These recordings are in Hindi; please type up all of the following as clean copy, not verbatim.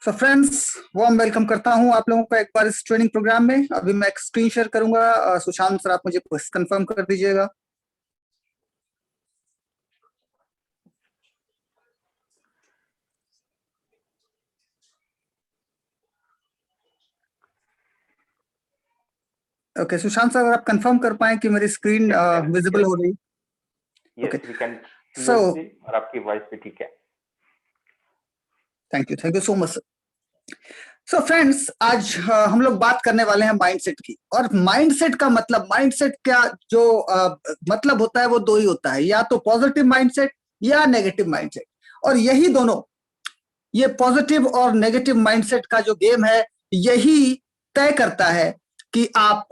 सो फ्रेंड्स, वार्म वेलकम करता हूं आप लोगों का एक बार इस ट्रेनिंग प्रोग्राम में। अभी मैं एक स्क्रीन शेयर करूंगा। सुशांत सर, आप मुझे कंफर्म कर दीजिएगा। ओके सुशांत सर, अगर आप कंफर्म कर पाए कि मेरी स्क्रीन विजिबल हो रही। Yes, we can so clearly, और आपकी वॉइस भी ठीक है। Thank you so much sir. So friends, आज हम लोग बात करने वाले हैं माइंडसेट की। और माइंडसेट का मतलब, माइंडसेट का जो मतलब होता है वो दो ही होता है, या तो पॉजिटिव माइंडसेट या नेगेटिव माइंडसेट। और यही दोनों, ये पॉजिटिव और नेगेटिव माइंडसेट का जो गेम है, यही तय करता है कि आप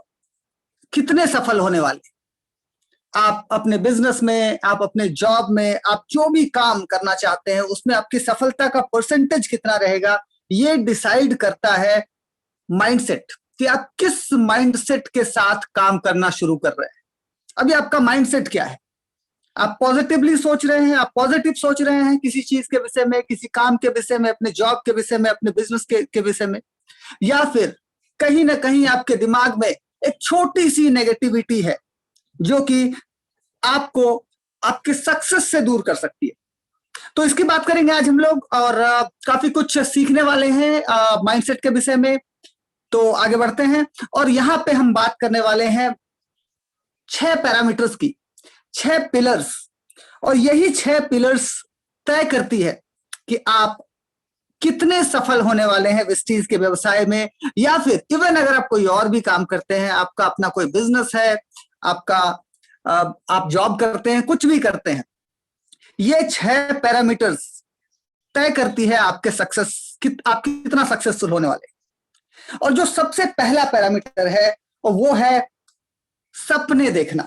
कितने सफल होने वाले। आप अपने बिजनेस में, आप अपने जॉब में, आप जो भी काम करना चाहते हैं उसमें आपकी सफलता का परसेंटेज कितना रहेगा, ये डिसाइड करता है माइंडसेट, कि आप किस माइंडसेट के साथ काम करना शुरू कर रहे हैं। अभी आपका माइंडसेट क्या है? आप पॉजिटिवली सोच रहे हैं, आप पॉजिटिव सोच रहे हैं किसी चीज के विषय में, किसी काम के विषय में, अपने जॉब के विषय में, अपने बिजनेस के विषय में, या फिर कहीं ना कहीं आपके दिमाग में एक छोटी सी नेगेटिविटी है जो कि आपको आपके सक्सेस से दूर कर सकती है। तो इसकी बात करेंगे आज हम लोग, और काफी कुछ सीखने वाले हैं माइंडसेट के विषय में। तो आगे बढ़ते हैं, और यहां पे हम बात करने वाले हैं 6 पैरामीटर्स की, 6 पिलर्स। और यही 6 पिलर्स तय करती है कि आप कितने सफल होने वाले हैं विस्टीज के व्यवसाय में, या फिर इवन अगर आप कोई और भी काम करते हैं, आपका अपना कोई बिजनेस है, आपका आप जॉब करते हैं, कुछ भी करते हैं, ये 6 पैरामीटर्स तय करती है आपके सक्सेस, आप कितना सक्सेसफुल होने वाले। और जो सबसे पहला पैरामीटर है वो है सपने देखना।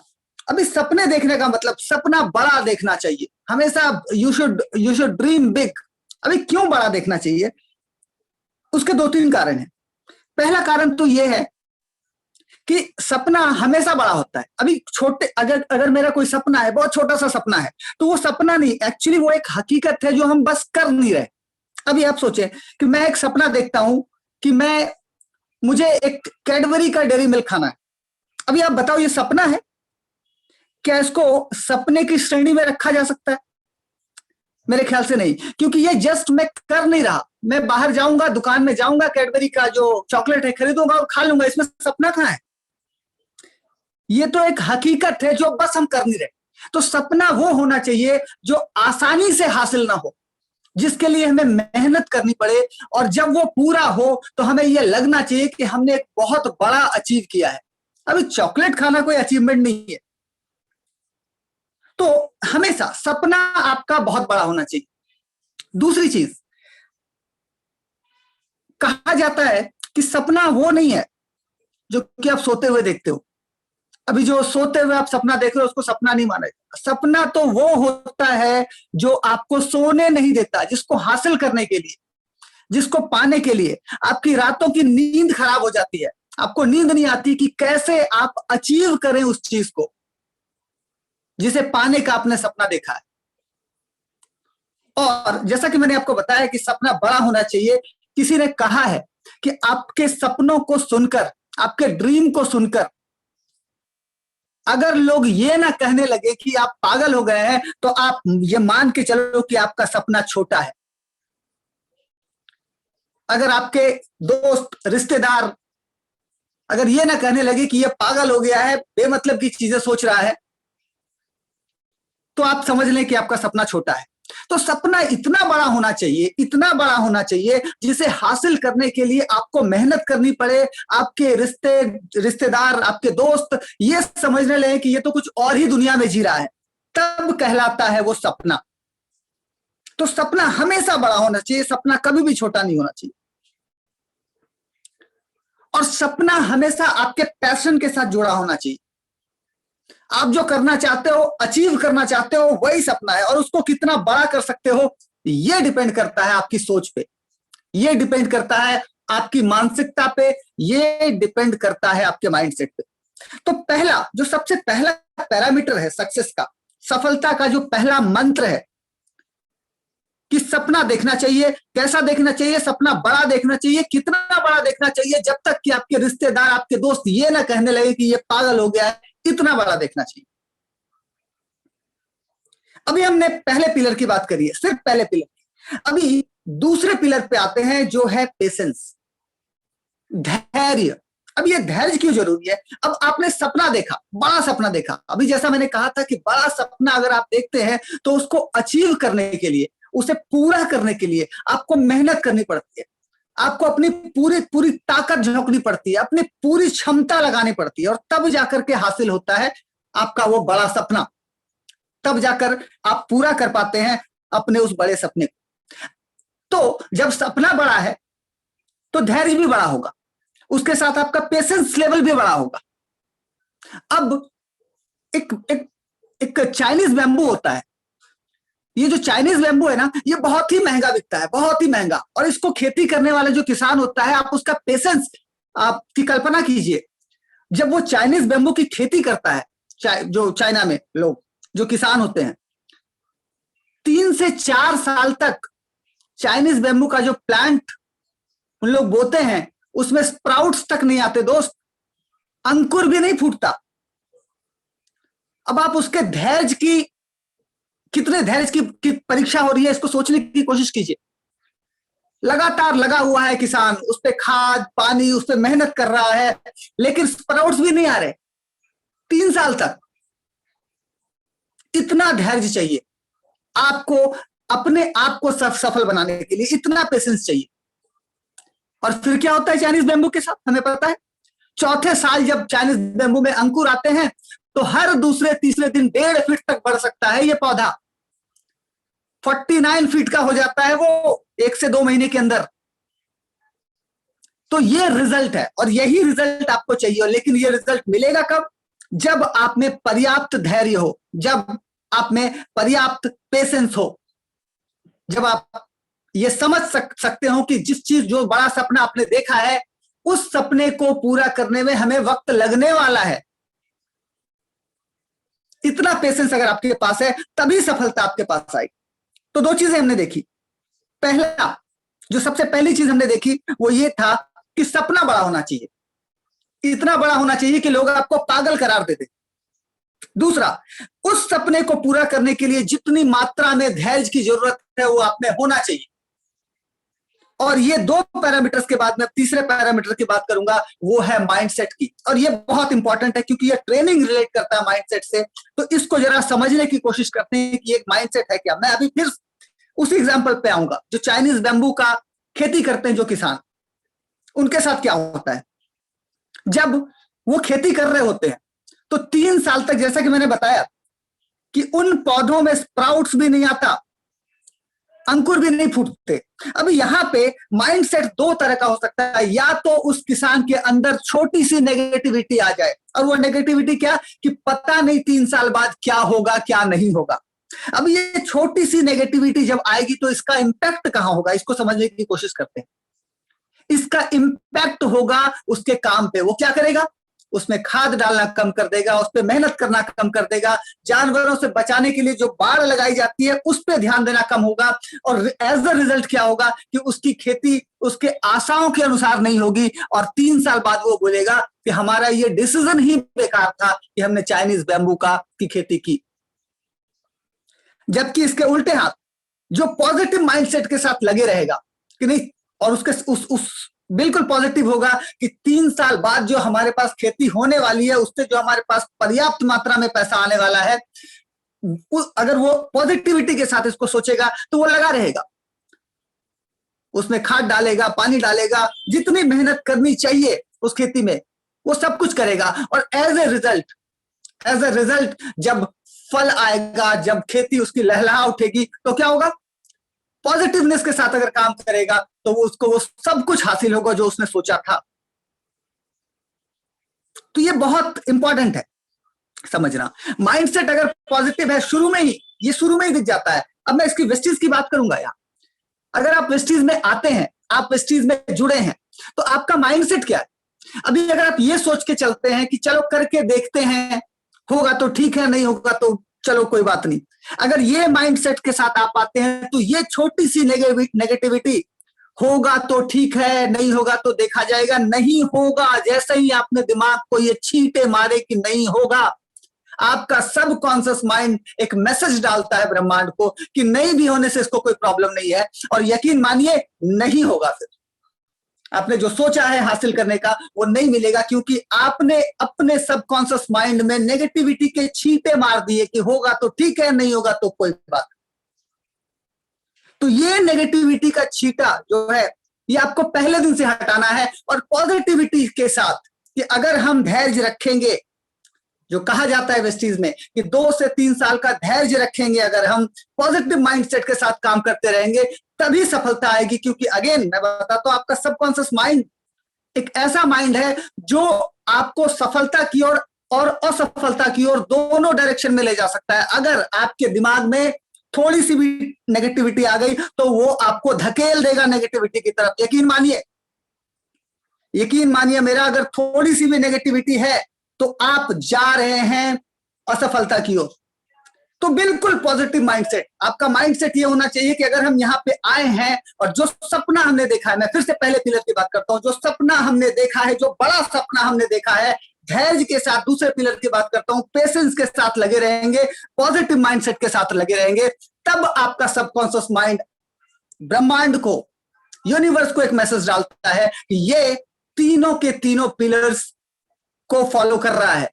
अभी सपने देखने का मतलब, सपना बड़ा देखना चाहिए हमेशा। You should dream big. अभी क्यों बड़ा देखना चाहिए? उसके 2-3 कारण हैं। पहला कारण तो यह है कि सपना हमेशा बड़ा होता है। अभी छोटे, अगर मेरा कोई सपना है, बहुत छोटा सा सपना है, तो वो सपना नहीं, एक्चुअली वो एक हकीकत है जो हम बस कर नहीं रहे। अभी आप सोचें कि मैं एक सपना देखता हूं कि मुझे एक कैडबरी का डेयरी मिल्क खाना है। अभी आप बताओ, ये सपना है क्या? इसको सपने की श्रेणी में रखा जा सकता है? मेरे ख्याल से नहीं, क्योंकि ये जस्ट मैं कर नहीं रहा। मैं बाहर जाऊंगा, दुकान में जाऊंगा, कैडबरी का जो चॉकलेट है खरीदूंगा और खा लूंगा। इसमें सपना कहां है? ये तो एक हकीकत है जो बस हम कर नहीं रहे। तो सपना वो होना चाहिए जो आसानी से हासिल ना हो, जिसके लिए हमें मेहनत करनी पड़े, और जब वो पूरा हो तो हमें यह लगना चाहिए कि हमने एक बहुत बड़ा अचीव किया है। अभी चॉकलेट खाना कोई अचीवमेंट नहीं है। तो हमेशा सपना आपका बहुत बड़ा होना चाहिए। दूसरी चीज, कहा जाता है कि सपना वो नहीं है जो कि आप सोते हुए देखते हो। अभी जो सोते हुए आप सपना देख रहे हो उसको सपना नहीं माना जाता। सपना तो वो होता है जो आपको सोने नहीं देता, जिसको हासिल करने के लिए, जिसको पाने के लिए आपकी रातों की नींद खराब हो जाती है। आपको नींद नहीं आती कि कैसे आप अचीव करें उस चीज को जिसे पाने का आपने सपना देखा है। और जैसा कि मैंने आपको बताया कि सपना बड़ा होना चाहिए। किसी ने कहा है कि आपके सपनों को सुनकर, आपके ड्रीम को सुनकर अगर लोग ये ना कहने लगे कि आप पागल हो गए हैं, तो आप ये मान के चलो कि आपका सपना छोटा है। अगर आपके दोस्त, रिश्तेदार अगर ये ना कहने लगे कि ये पागल हो गया है, बेमतलब की चीजें सोच रहा है, तो आप समझ लें कि आपका सपना छोटा है। तो सपना इतना बड़ा होना चाहिए, इतना बड़ा होना चाहिए, जिसे हासिल करने के लिए आपको मेहनत करनी पड़े। आपके रिश्तेदार, आपके दोस्त ये समझने लगे कि ये तो कुछ और ही दुनिया में जी रहा है, तब कहलाता है वो सपना। तो सपना हमेशा बड़ा होना चाहिए, सपना कभी भी छोटा नहीं होना चाहिए। और सपना हमेशा आपके पैशन के साथ जुड़ा होना चाहिए। आप जो करना चाहते हो, अचीव करना चाहते हो, वही सपना है। और उसको कितना बड़ा कर सकते हो, ये डिपेंड करता है आपकी सोच पे, ये डिपेंड करता है आपकी मानसिकता पे, ये डिपेंड करता है आपके माइंडसेट पे। तो पहला, जो सबसे पहला पैरामीटर है सक्सेस का, सफलता का जो पहला मंत्र है कि सपना देखना चाहिए। कैसा देखना चाहिए? सपना बड़ा देखना चाहिए। कितना बड़ा देखना चाहिए? जब तक कि आपके रिश्तेदार, आपके दोस्त ये ना कहने लगे कि ये पागल हो गया है, इतना बड़ा देखना चाहिए। अभी हमने पहले पिलर की बात करी है, सिर्फ पहले पिलर। अभी दूसरे पिलर पे आते हैं जो है पेशेंस, धैर्य। अब ये धैर्य क्यों जरूरी है? अब आपने सपना देखा, बड़ा सपना देखा। अभी जैसा मैंने कहा था कि बड़ा सपना अगर आप देखते हैं तो उसको अचीव करने के लिए, उसे पूरा करने के लिए आपको मेहनत करनी पड़ती है, आपको अपनी पूरी पूरी ताकत झोंकनी पड़ती है, अपनी पूरी क्षमता लगानी पड़ती है, और तब जाकर के हासिल होता है आपका वो बड़ा सपना। तब जाकर आप पूरा कर पाते हैं अपने उस बड़े सपने को। तो जब सपना बड़ा है तो धैर्य भी बड़ा होगा, उसके साथ आपका पेशेंस लेवल भी बड़ा होगा। अब एक एक एक चाइनीज बैम्बू होता है। ये जो चाइनीज बैम्बू है ना, ये बहुत ही महंगा बिकता है, बहुत ही महंगा। और इसको खेती करने वाला जो किसान होता है, आप उसका पेशेंस, आपकी कल्पना कीजिए, जब वो चाइनीज बैम्बू की खेती करता है, जो चाइना में लोग जो किसान होते हैं, 3 से 4 साल तक चाइनीज बैम्बू का जो प्लांट उन लोग बोते हैं, उसमें स्प्राउट्स तक नहीं आते दोस्त, अंकुर भी नहीं फूटता। अब आप उसके धैर्य की, कितने धैर्य की परीक्षा हो रही है, इसको सोचने की कोशिश कीजिए। लगातार लगा हुआ है किसान, उस पे खाद पानी, उस पे मेहनत कर रहा है, लेकिन स्प्राउट्स भी नहीं आ रहे 3 साल तक। इतना धैर्य चाहिए आपको, अपने आप को सफल बनाने के लिए इतना पेशेंस चाहिए। और फिर क्या होता है चाइनीज बैम्बू के साथ, हमें पता है। चौथे साल जब चाइनीज बैम्बू में अंकुर आते हैं तो हर दूसरे तीसरे दिन 1.5 फीट तक बढ़ सकता है ये पौधा। 49 फीट का हो जाता है वो 1 से 2 महीने के अंदर। तो ये रिजल्ट है, और यही रिजल्ट आपको चाहिए। लेकिन ये रिजल्ट मिलेगा कब? जब आप में पर्याप्त धैर्य हो, जब आप में पर्याप्त पेशेंस हो, जब आप ये समझ सकते हो कि जिस चीज, जो बड़ा सपना आपने देखा है, उस सपने को पूरा करने में हमें वक्त लगने वाला है। इतना पेशेंस अगर आपके पास है, तभी सफलता आपके पास आई। तो 2 चीजें हमने देखी। पहला, जो सबसे पहली चीज हमने देखी वो ये था कि सपना बड़ा होना चाहिए, इतना बड़ा होना चाहिए कि लोग आपको पागल करार देते। दूसरा, उस सपने को पूरा करने के लिए जितनी मात्रा में धैर्य की जरूरत है वो आप में होना चाहिए। और ये 2 पैरामीटर्स के बाद मैं तीसरे पैरामीटर की बात करूंगा, वो है माइंडसेट की। और ये बहुत इंपॉर्टेंट है क्योंकि ये ट्रेनिंग रिलेट करता है माइंडसेट से। तो इसको जरा समझने की कोशिश करते हैं कि एक माइंडसेट है क्या। मैं अभी फिर उसी एग्जांपल पे आऊंगा, जो चाइनीज बैम्बू का खेती करते हैं जो किसान, उनके साथ क्या होता है। जब वो खेती कर रहे होते हैं तो 3 साल तक, जैसा कि मैंने बताया, कि उन पौधों में स्प्राउट्स भी नहीं आता, अंकुर भी नहीं फूटते। अब यहाँ पे माइंडसेट 2 तरह का हो सकता है। या तो उस किसान के अंदर छोटी सी नेगेटिविटी आ जाए, और वो नेगेटिविटी क्या, कि पता नहीं 3 साल बाद क्या होगा क्या नहीं होगा। अब ये छोटी सी नेगेटिविटी जब आएगी तो इसका इंपैक्ट कहां होगा, इसको समझने की कोशिश करते हैं। इसका इंपैक्ट होगा उसके काम पे। वो क्या करेगा, उसमें खाद डालना कम कर देगा, उस पर मेहनत करना कम कर देगा, जानवरों से बचाने के लिए जो बाड़ लगाई जाती है उस पर ध्यान देना कम होगा। और एज अ रिजल्ट क्या होगा कि उसकी खेती उसके आशाओं के अनुसार नहीं होगी, और 3 साल बाद वो बोलेगा कि हमारा ये डिसीजन ही बेकार था कि हमने चाइनीज बैम्बू की खेती की। जबकि इसके उल्टे हाथ, जो पॉजिटिव माइंडसेट के साथ लगे रहेगा कि नहीं, और उसके उस बिल्कुल पॉजिटिव होगा कि 3 साल बाद जो हमारे पास खेती होने वाली है, उससे जो हमारे पास पर्याप्त मात्रा में पैसा आने वाला है, अगर वो पॉजिटिविटी के साथ इसको सोचेगा तो वो लगा रहेगा, उसमें खाद डालेगा, पानी डालेगा, जितनी मेहनत करनी चाहिए उस खेती में वो सब कुछ करेगा। और एज ए रिजल्ट जब फल आएगा, जब खेती उसकी लहलहा उठेगी, तो क्या होगा, पॉजिटिवनेस के साथ अगर काम करेगा तो उसको वो सब कुछ हासिल होगा जो उसने सोचा था। तो ये बहुत इंपॉर्टेंट है समझना। माइंडसेट अगर पॉजिटिव है, शुरू में ही दिख जाता है। अब मैं इसकी वेस्टीज की बात करूंगा। यहाँ अगर आप वेस्टीज में आते हैं, आप वेस्टीज में जुड़े हैं, तो आपका माइंडसेट क्या है। अभी अगर आप ये सोच के चलते हैं कि चलो करके देखते हैं, होगा तो ठीक है, नहीं होगा तो चलो कोई बात नहीं, अगर ये माइंडसेट के साथ आप आते हैं तो ये छोटी सी नेगेटिविटी, होगा तो ठीक है, नहीं होगा तो देखा जाएगा, नहीं होगा, जैसे ही आपने दिमाग को ये छींटे मारे कि नहीं होगा, आपका सब कॉन्शियस माइंड एक मैसेज डालता है ब्रह्मांड को कि नहीं भी होने से इसको कोई प्रॉब्लम नहीं है, और यकीन मानिए नहीं होगा। फिर आपने जो सोचा है हासिल करने का वो नहीं मिलेगा, क्योंकि आपने अपने सबकॉन्शियस माइंड में नेगेटिविटी के छींटे मार दिए कि होगा तो ठीक है, नहीं होगा तो कोई बात। तो ये नेगेटिविटी का छींटा जो है ये आपको पहले दिन से हटाना है, और पॉजिटिविटी के साथ कि अगर हम धैर्य रखेंगे, जो कहा जाता है वेस्टीज में कि 2 से 3 साल का धैर्य रखेंगे, अगर हम पॉजिटिव माइंडसेट के साथ काम करते रहेंगे तभी सफलता आएगी। क्योंकि अगेन मैं बताता हूं, आपका सबकॉन्शियस माइंड एक ऐसा माइंड है जो आपको सफलता की ओर और असफलता की ओर दोनों डायरेक्शन में ले जा सकता है। अगर आपके दिमाग में थोड़ी सी भी नेगेटिविटी आ गई तो वो आपको धकेल देगा नेगेटिविटी की तरफ। यकीन मानिए मेरा, अगर थोड़ी सी भी नेगेटिविटी है तो आप जा रहे हैं असफलता की ओर। तो बिल्कुल पॉजिटिव माइंडसेट, आपका माइंडसेट ये होना चाहिए कि अगर हम यहाँ पे आए हैं और जो सपना हमने देखा है, मैं फिर से पहले पिलर की बात करता हूं, जो सपना हमने देखा है, जो बड़ा सपना हमने देखा है, धैर्य के साथ दूसरे पिलर की बात करता हूं, पेशेंस के साथ लगे रहेंगे, पॉजिटिव माइंडसेट के साथ लगे रहेंगे, तब आपका सबकॉन्शियस माइंड ब्रह्मांड को, यूनिवर्स को एक मैसेज डालता है कि ये तीनों के तीनों पिलर्स को फॉलो कर रहा है।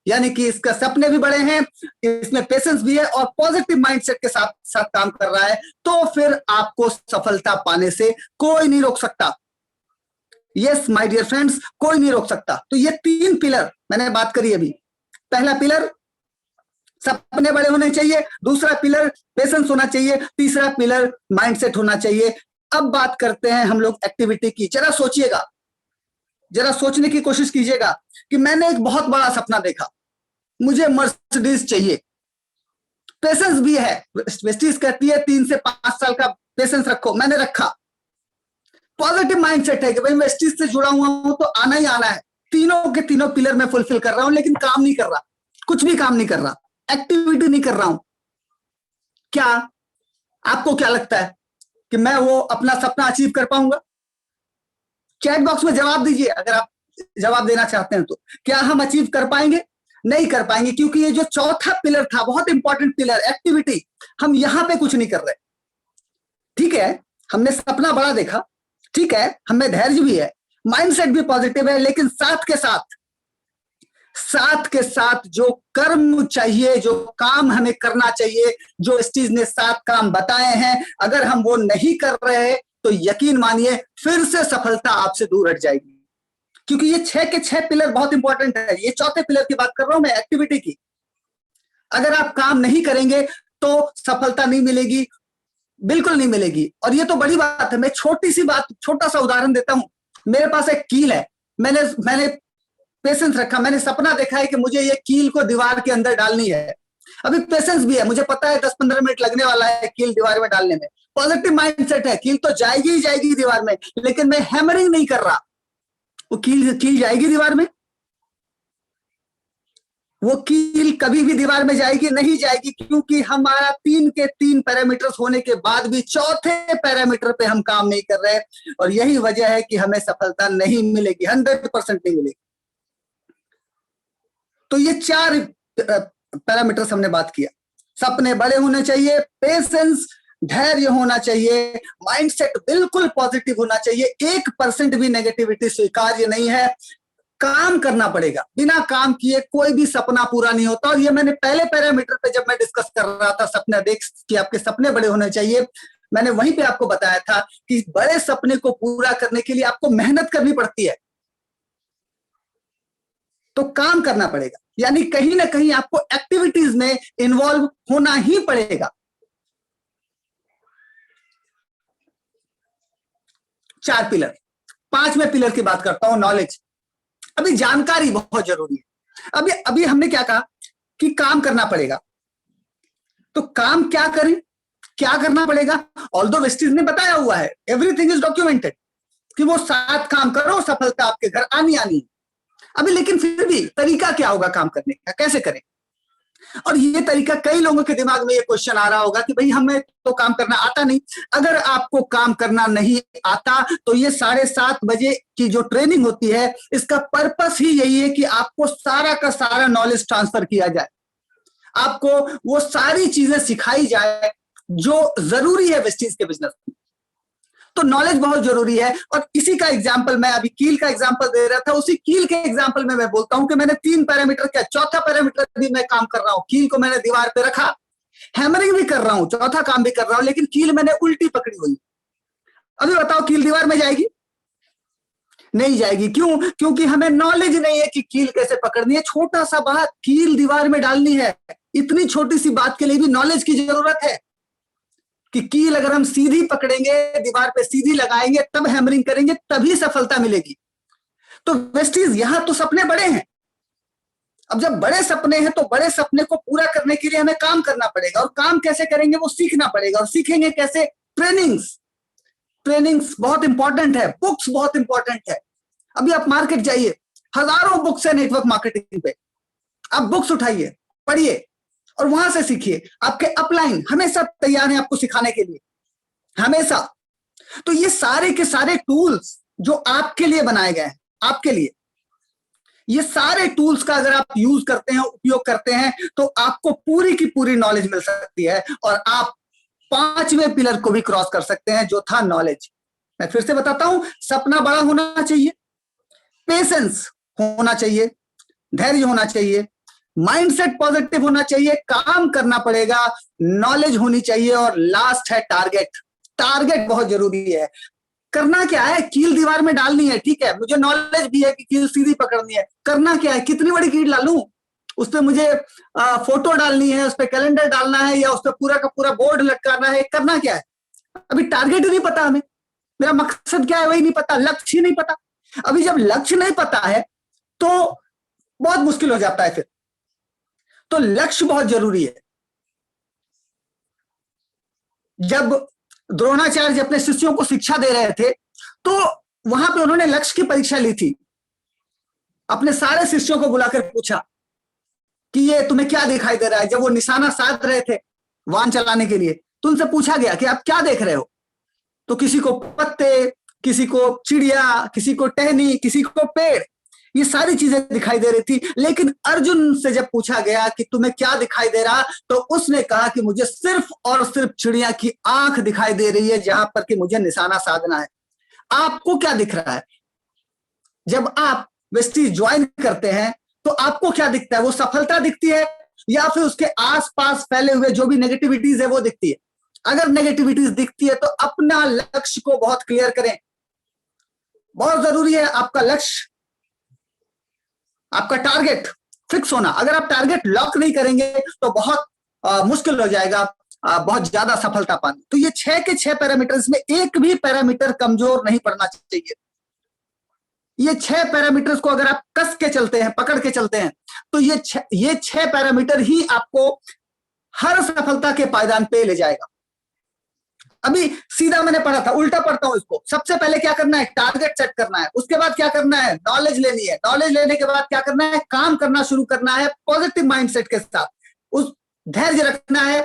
यानी कि इसका सपने भी बड़े हैं, इसमें पेशेंस भी है और पॉजिटिव माइंडसेट के साथ साथ काम कर रहा है, तो फिर आपको सफलता पाने से कोई नहीं रोक सकता। यस माय डियर फ्रेंड्स, कोई नहीं रोक सकता। तो ये 3 पिलर मैंने बात करी अभी। पहला पिलर सपने बड़े होने चाहिए, दूसरा पिलर पेशेंस होना चाहिए, तीसरा पिलर माइंडसेट होना चाहिए। अब बात करते हैं हम लोग एक्टिविटी की। जरा सोचिएगा, जरा सोचने की कोशिश कीजिएगा कि मैंने एक बहुत बड़ा सपना देखा, मुझे मर्सिडीज चाहिए, पेशेंस भी है, वेस्टीज कहती है 3 से 5 साल का पेशेंस रखो, मैंने रखा। पॉजिटिव माइंडसेट है कि भाई वेस्टीज से जुड़ा हुआ हूं तो आना ही आना है, तीनों के तीनों पिलर में फुलफिल कर रहा हूं, लेकिन काम नहीं कर रहा, कुछ भी काम नहीं कर रहा, एक्टिविटी नहीं कर रहा हूं। क्या आपको क्या लगता है कि मैं वो अपना सपना अचीव कर पाऊंगा? चैट बॉक्स में जवाब दीजिए अगर आप जवाब देना चाहते हैं तो। क्या हम अचीव कर पाएंगे? नहीं कर पाएंगे, क्योंकि ये जो चौथा पिलर था, बहुत इंपॉर्टेंट पिलर, एक्टिविटी, हम यहां पे कुछ नहीं कर रहे। ठीक है, हमने सपना बड़ा देखा, ठीक है, हमें धैर्य भी है, माइंडसेट भी पॉजिटिव है, लेकिन साथ के साथ जो कर्म चाहिए, जो काम हमें करना चाहिए, जो इस चीज ने 7 काम बताए हैं, अगर हम वो नहीं कर रहे तो यकीन मानिए फिर से सफलता आपसे दूर हट जाएगी। क्योंकि ये 6 के 6 पिलर बहुत इंपॉर्टेंट है। ये चौथे पिलर की बात कर रहा हूं मैं, एक्टिविटी की। अगर आप काम नहीं करेंगे तो सफलता नहीं मिलेगी, बिल्कुल नहीं मिलेगी। और ये तो बड़ी बात है, मैं छोटा सा उदाहरण देता हूं। मेरे पास एक कील है, मैंने पेशेंस रखा, मैंने सपना देखा है कि मुझे ये कील को दीवार के अंदर डालनी है। अभी पेशेंस भी है, मुझे पता है 10-15 मिनट लगने वाला है कील दीवार में डालने में। पॉजिटिव माइंडसेट है, कील तो जाएगी ही जाएगी दीवार में, लेकिन मैं हैमरिंग नहीं कर रहा। वो कील जाएगी दीवार में, वो कील कभी भी दीवार में जाएगी नहीं जाएगी, क्योंकि हमारा 3 के 3 पैरामीटर्स होने के बाद भी चौथे पैरामीटर पे हम काम नहीं कर रहे, और यही वजह है कि हमें सफलता नहीं मिलेगी, 100% नहीं मिलेगी। तो ये 4 पैरामीटर्स हमने बात किया। सपने बड़े होने चाहिए, पेशेंस, धैर्य होना चाहिए, माइंडसेट बिल्कुल पॉजिटिव होना चाहिए, 1% भी नेगेटिविटी स्वीकार्य नहीं है। काम करना पड़ेगा, बिना काम किए कोई भी सपना पूरा नहीं होता। और ये मैंने पहले पैरामीटर पे जब मैं डिस्कस कर रहा था, सपना देख कि आपके सपने बड़े होने चाहिए, मैंने वहीं पे आपको बताया था कि बड़े सपने को पूरा करने के लिए आपको मेहनत करनी पड़ती है, तो काम करना पड़ेगा, यानी कहीं ना कहीं आपको एक्टिविटीज में इन्वॉल्व होना ही पड़ेगा। 4 पिलर। 5वें पिलर की बात करता हूं, नॉलेज। अभी जानकारी बहुत जरूरी है। अभी हमने क्या कहा कि काम करना पड़ेगा, तो काम क्या करें, क्या करना पड़ेगा? ऑल्दो वेस्टीज ने बताया हुआ है, एवरीथिंग इज डॉक्यूमेंटेड, कि वो 7 काम करो, सफलता आपके घर आनी आनी। अभी लेकिन फिर भी तरीका क्या होगा काम करने का, कैसे करें? और ये तरीका, कई लोगों के दिमाग में ये क्वेश्चन आ रहा होगा कि भाई हमें तो काम करना आता नहीं। अगर आपको काम करना नहीं आता तो ये 7:30 बजे की जो ट्रेनिंग होती है, इसका पर्पस ही यही है कि आपको सारा का सारा नॉलेज ट्रांसफर किया जाए, आपको वो सारी चीजें सिखाई जाए जो जरूरी है वेस्टीज के बिजनेस में। तो नॉलेज बहुत जरूरी है। और इसी का एग्जांपल, मैं अभी कील का एग्जांपल दे रहा था, उसी कील के एग्जांपल में मैं बोलता हूं कि मैंने 3 पैरामीटर, क्या चौथा पैरामीटर भी मैं काम कर रहा हूं। कील को मैंने दीवार पे रखा, हैमरिंग भी कर रहा हूं, चौथा काम भी कर रहा हूं, लेकिन कील मैंने उल्टी पकड़ी हुई। अभी बताओ कील दीवार में जाएगी? नहीं जाएगी। क्यों? क्योंकि हमें नॉलेज नहीं है कि कील कैसे पकड़नी है। छोटा सा बात, कील दीवार में डालनी है, इतनी छोटी सी बात के लिए भी नॉलेज की जरूरत है कि कील अगर हम सीधी पकड़ेंगे, दीवार पे सीधी लगाएंगे, तब हैमरिंग करेंगे, तभी सफलता मिलेगी। तो वेस्टीज, यहां तो सपने बड़े हैं। अब जब बड़े सपने हैं तो बड़े सपने को पूरा करने के लिए हमें काम करना पड़ेगा, और काम कैसे करेंगे वो सीखना पड़ेगा। और सीखेंगे कैसे? ट्रेनिंग्स बहुत इंपॉर्टेंट है, बुक्स बहुत इंपॉर्टेंट है। अभी आप मार्केट जाइए, हजारों बुक्स है नेटवर्क मार्केटिंग पे, आप बुक्स उठाइए, पढ़िए और वहां से सीखिए। आपके अपलाइन हमेशा तैयार हैं आपको सिखाने के लिए, हमेशा। तो ये सारे के सारे टूल्स जो आपके लिए बनाए गए हैं, आपके लिए, ये सारे टूल्स का अगर आप यूज करते हैं, उपयोग करते हैं, तो आपको पूरी की पूरी नॉलेज मिल सकती है, और आप 5वें पिलर को भी क्रॉस कर सकते हैं, जो था नॉलेज। मैं फिर से बताता हूं, सपना बड़ा होना चाहिए, पेशेंस होना चाहिए, धैर्य होना चाहिए, माइंडसेट पॉजिटिव होना चाहिए, काम करना पड़ेगा, नॉलेज होनी चाहिए, और लास्ट है टारगेट। टारगेट बहुत जरूरी है। करना क्या है? कील दीवार में डालनी है, ठीक है, मुझे नॉलेज भी है कि कील सीधी पकड़नी है। करना क्या है? कितनी बड़ी कील डालूं? उस पर मुझे फोटो डालनी है, उस पर कैलेंडर डालना है, या उस पर पूरा का पूरा बोर्ड लटकाना है? करना क्या है? अभी टारगेट ही नहीं पता हमें, मेरा मकसद क्या है वही नहीं पता, लक्ष्य ही नहीं पता। अभी जब लक्ष्य नहीं पता है तो बहुत मुश्किल हो जाता है फिर। तो लक्ष्य बहुत जरूरी है। जब द्रोणाचार्य अपने शिष्यों को शिक्षा दे रहे थे, तो वहां पे उन्होंने लक्ष्य की परीक्षा ली थी। अपने सारे शिष्यों को बुलाकर पूछा कि ये तुम्हें क्या दिखाई दे रहा है। जब वो निशाना साध रहे थे वाहन चलाने के लिए, तो उनसे पूछा गया कि आप क्या देख रहे हो? तो किसी को पत्ते, किसी को चिड़िया, किसी को टहनी, किसी को पेड़, ये सारी चीजें दिखाई दे रही थी। लेकिन अर्जुन से जब पूछा गया कि तुम्हें क्या दिखाई दे रहा, तो उसने कहा कि मुझे सिर्फ और सिर्फ चिड़िया की आंख दिखाई दे रही है, जहां पर कि मुझे निशाना साधना है। आपको क्या दिख रहा है? जब आप वेस्टीज ज्वाइन करते हैं तो आपको क्या दिखता है? वो सफलता दिखती है, या फिर उसके आसपास फैले हुए जो भी नेगेटिविटीज है वो दिखती है? अगर नेगेटिविटीज दिखती है तो अपना लक्ष्य को बहुत क्लियर करें। बहुत जरूरी है आपका लक्ष्य, आपका टारगेट फिक्स होना। अगर आप टारगेट लॉक नहीं करेंगे तो बहुत मुश्किल हो जाएगा बहुत ज्यादा सफलता पानी। तो ये 6 के 6 पैरामीटर्स में एक भी पैरामीटर कमजोर नहीं पड़ना चाहिए। ये 6 पैरामीटर्स को अगर आप कस के चलते हैं, पकड़ के चलते हैं, तो ये 6 पैरामीटर ही आपको हर सफलता के पायदान पे ले जाएगा। अभी सीधा मैंने पढ़ा था, उल्टा पढ़ता हूं इसको। सबसे पहले क्या करना है? टारगेट सेट करना है। उसके बाद क्या करना है? नॉलेज लेनी है। नॉलेज लेने के बाद क्या करना है? काम करना शुरू करना है पॉजिटिव माइंडसेट के साथ। उस धैर्य रखना है,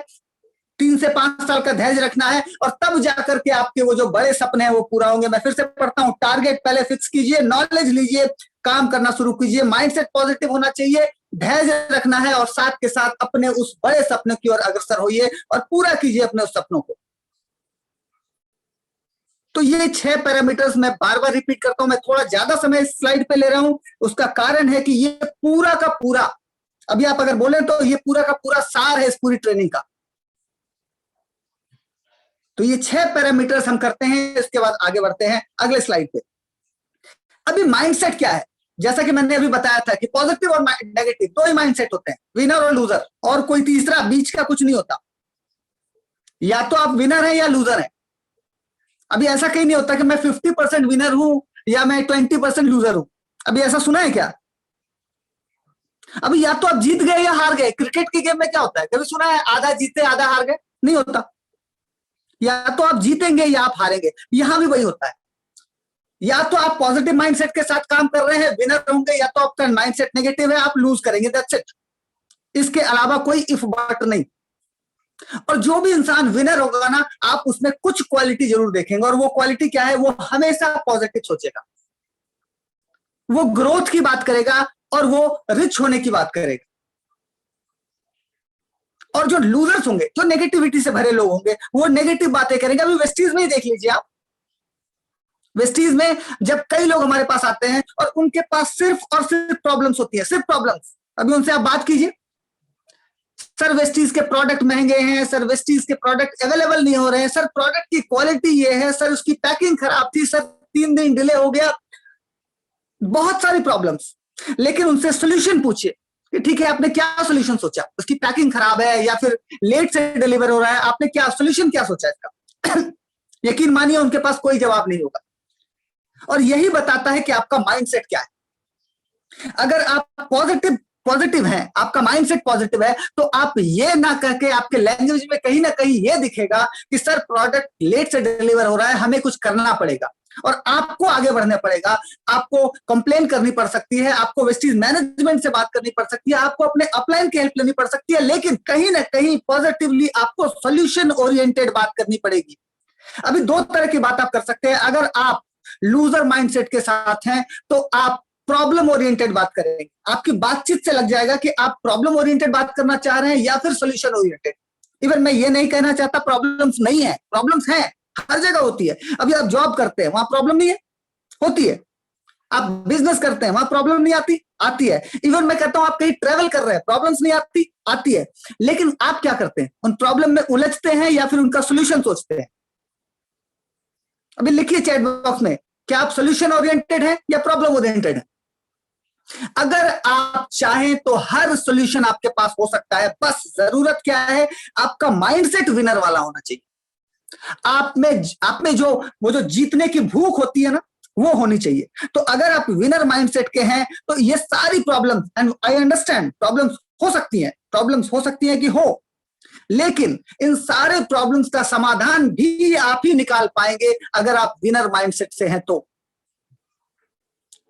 3 से 5 साल का धैर्य रखना है, और तब जाकर के आपके वो जो बड़े सपने हैं वो पूरा होंगे। मैं फिर से पढ़ता हूं, टारगेट पहले फिक्स कीजिए, नॉलेज लीजिए, काम करना शुरू कीजिए, माइंडसेट पॉजिटिव होना चाहिए, धैर्य रखना है, और साथ के साथ अपने उस बड़े सपने की ओर अग्रसर होइए और पूरा कीजिए अपने उस सपनों को। तो ये 6 पैरामीटर्स मैं बार बार रिपीट करता हूं। मैं थोड़ा ज्यादा समय इस स्लाइड पे ले रहा हूं, उसका कारण है कि ये पूरा का पूरा, अभी आप अगर बोले तो ये पूरा का पूरा सार है इस पूरी ट्रेनिंग का। तो ये 6 पैरामीटर्स हम करते हैं, इसके बाद आगे बढ़ते हैं अगले स्लाइड पे। अभी माइंडसेट क्या है? जैसा कि मैंने अभी बताया था कि पॉजिटिव और नेगेटिव 2 ही माइंडसेट होते हैं, विनर और लूजर, और कोई तीसरा बीच का कुछ नहीं होता। या तो आप विनर हैं या लूजर हैं। अभी ऐसा कहीं नहीं होता कि मैं 50% विनर हूं या मैं 20% लूजर हूं। अभी ऐसा सुना है क्या? अभी या तो आप जीत गए या हार गए। क्रिकेट के गेम में क्या होता है? कभी सुना है आधा जीते आधा हार गए? नहीं होता। या तो आप जीतेंगे या आप हारेंगे। यहां भी वही होता है। या तो आप पॉजिटिव माइंडसेट के साथ काम कर रहे हैं, विनर होंगे, या तो आपका माइंडसेट नेगेटिव है, आप लूज करेंगे। That's it. इसके अलावा कोई इफ बट नहीं। और जो भी इंसान विनर होगा ना, आप उसमें कुछ क्वालिटी जरूर देखेंगे, और वो क्वालिटी क्या है? वो हमेशा पॉजिटिव सोचेगा, वो ग्रोथ की बात करेगा, और वो रिच होने की बात करेगा। और जो लूजर्स होंगे, जो नेगेटिविटी से भरे लोग होंगे, वो नेगेटिव बातें करेंगे। अभी वेस्टीज में ही देख लीजिए आप, वेस्टीज में जब कई लोग हमारे पास आते हैं और उनके पास सिर्फ और सिर्फ प्रॉब्लम्स होती है, सिर्फ प्रॉब्लम्स। अभी उनसे आप बात कीजिए, सर वेस्टीज के प्रोडक्ट महंगे हैं, सर वेस्टीज के प्रोडक्ट अवेलेबल नहीं हो रहे हैं, सर प्रोडक्ट की क्वालिटी ये है, सर उसकी पैकिंग खराब थी, सर 3 दिन डिले हो गया, बहुत सारी प्रॉब्लम्स। लेकिन उनसे सोल्यूशन पूछिए कि ठीक है, आपने क्या सोल्यूशन सोचा? उसकी पैकिंग खराब है या फिर लेट से डिलीवर हो रहा है, आपने क्या सोल्यूशन क्या सोचा इसका? यकीन मानिए उनके पास कोई जवाब नहीं होगा। और यही बताता है कि आपका माइंडसेट क्या है। अगर आप पॉजिटिव हैं, आपका माइंडसेट पॉजिटिव है, तो आप ये ना कह के आपके लैंग्वेज में कहीं ना कहीं ये दिखेगा कि सर प्रोडक्ट लेट से डिलीवर हो रहा है, हमें कुछ करना पड़ेगा और आपको आगे बढ़ना पड़ेगा। आपको कंप्लेन करनी पड़ सकती है, आपको वेस्टीज मैनेजमेंट से बात करनी पड़ सकती है, आपको अपने अपलाइन की हेल्प लेनी पड़ सकती है, लेकिन कहीं ना कहीं पॉजिटिवली आपको सोल्यूशन ओरिएंटेड बात करनी पड़ेगी। अभी 2 तरह की बात आप कर सकते हैं। अगर आप लूजर माइंडसेट के साथ हैं तो आप प्रॉब्लम ओरिएंटेड बात करेंगे, आपकी बातचीत से लग जाएगा कि आप प्रॉब्लम ओरिएंटेड बात करना चाह रहे हैं या फिर सोल्यूशन ओरिएंटेड। इवन मैं ये नहीं कहना चाहता प्रॉब्लम्स नहीं है, प्रॉब्लम्स हैं, हर जगह होती है। अभी आप जॉब करते हैं, वहां प्रॉब्लम नहीं है? होती है। आप बिजनेस करते हैं, वहां प्रॉब्लम नहीं आती? आती है। इवन मैं कहता हूं आप कहीं ट्रेवल कर रहे हैं, प्रॉब्लम्स नहीं आती? आती है। लेकिन आप क्या करते हैं? उन प्रॉब्लम में उलझते हैं या फिर उनका सोल्यूशन सोचते हैं? अभी लिखिए चैट बॉक्स में, क्या आप सोल्यूशन ओरिएंटेड है या प्रॉब्लम ओरिएंटेड है? अगर आप चाहें तो हर सोल्यूशन आपके पास हो सकता है, बस जरूरत क्या है? आपका माइंडसेट विनर वाला होना चाहिए। आप में जो वो जो जीतने की भूख होती है ना, वो होनी चाहिए। तो अगर आप विनर माइंडसेट के हैं तो ये सारी problems, and I understand problems हो सकती हैं कि हो, लेकिन इन सारे प्रॉब्लम्स का समाधान भी आप ही निकाल पाएंगे अगर आप विनर माइंडसेट से हैं तो।